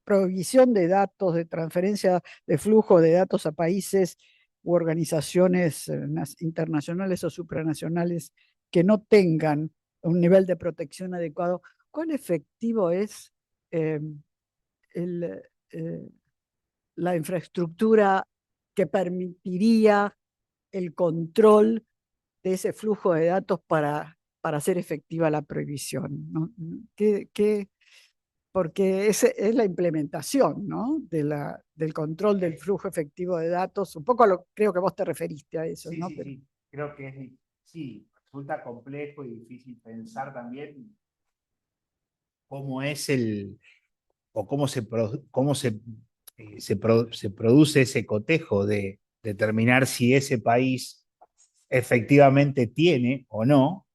provisión de datos, de transferencia de flujo de datos a países u organizaciones internacionales o supranacionales que no tengan un nivel de protección adecuado? ¿Cuán efectivo es eh, el, eh, la infraestructura que permitiría el control de ese flujo de datos para hacer efectiva la prohibición, ¿no? Porque es la implementación, ¿no? Del control del flujo efectivo de datos. Un poco creo que vos te referiste a eso, Sí, ¿no? sí, sí. Creo que sí, resulta complejo y difícil pensar también cómo es o cómo se produce ese cotejo de determinar si ese país efectivamente tiene o no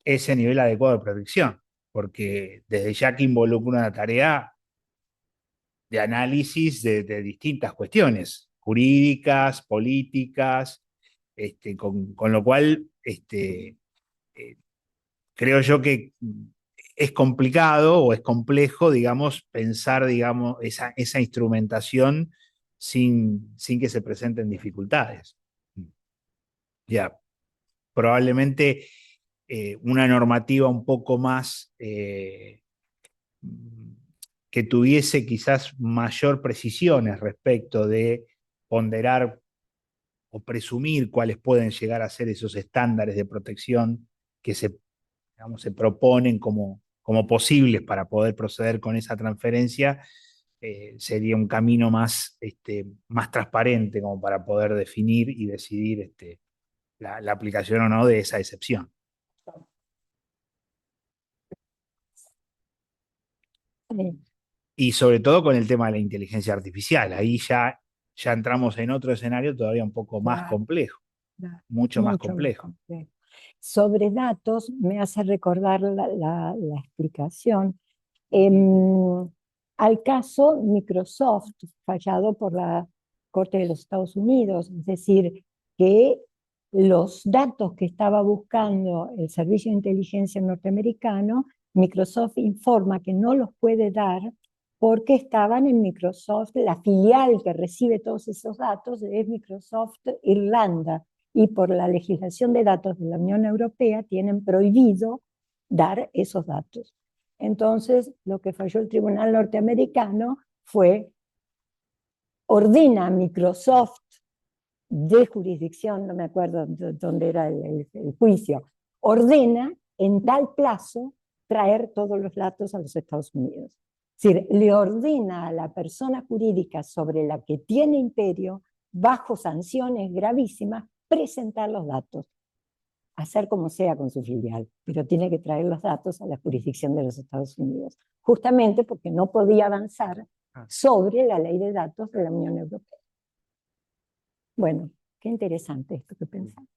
ese nivel adecuado de protección, porque desde ya que involucra una tarea de análisis de distintas cuestiones, jurídicas, políticas, con lo cual creo yo que es complicado o es complejo, digamos, pensar, digamos, esa instrumentación sin que se presenten dificultades. Ya, probablemente una normativa un poco más que tuviese quizás mayor precisiones respecto de ponderar o presumir cuáles pueden llegar a ser esos estándares de protección que digamos, se proponen como posibles para poder proceder con esa transferencia, sería un camino más, más transparente como para poder definir y decidir la aplicación o no de esa excepción. Sí. Y sobre todo con el tema de la inteligencia artificial. Ahí ya entramos en otro escenario todavía un poco más Claro, complejo, claro, mucho más mucho más complejo. complejo. Sobre datos, me hace recordar la explicación. Al caso Microsoft, fallado por la Corte de los Estados Unidos, es decir, que los datos que estaba buscando el Servicio de Inteligencia norteamericano, Microsoft informa que no los puede dar porque estaban en Microsoft, la filial que recibe todos esos datos es Microsoft Irlanda, y por la legislación de datos de la Unión Europea tienen prohibido dar esos datos. Entonces, lo que falló el tribunal norteamericano fue, ordena a Microsoft de jurisdicción, no me acuerdo dónde era el juicio, ordena en tal plazo traer todos los datos a los Estados Unidos. Es decir, le ordena a la persona jurídica sobre la que tiene imperio, bajo sanciones gravísimas, presentar los datos, hacer como sea con su filial, pero tiene que traer los datos a la jurisdicción de los Estados Unidos, justamente porque no podía avanzar sobre la ley de datos de la Unión Europea. Bueno, qué interesante esto que pensamos.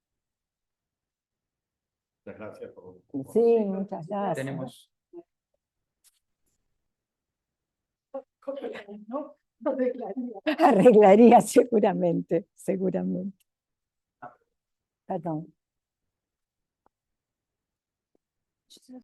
Muchas gracias por... Sí, muchas gracias. Tenemos Arreglaría seguramente, seguramente. Perdón.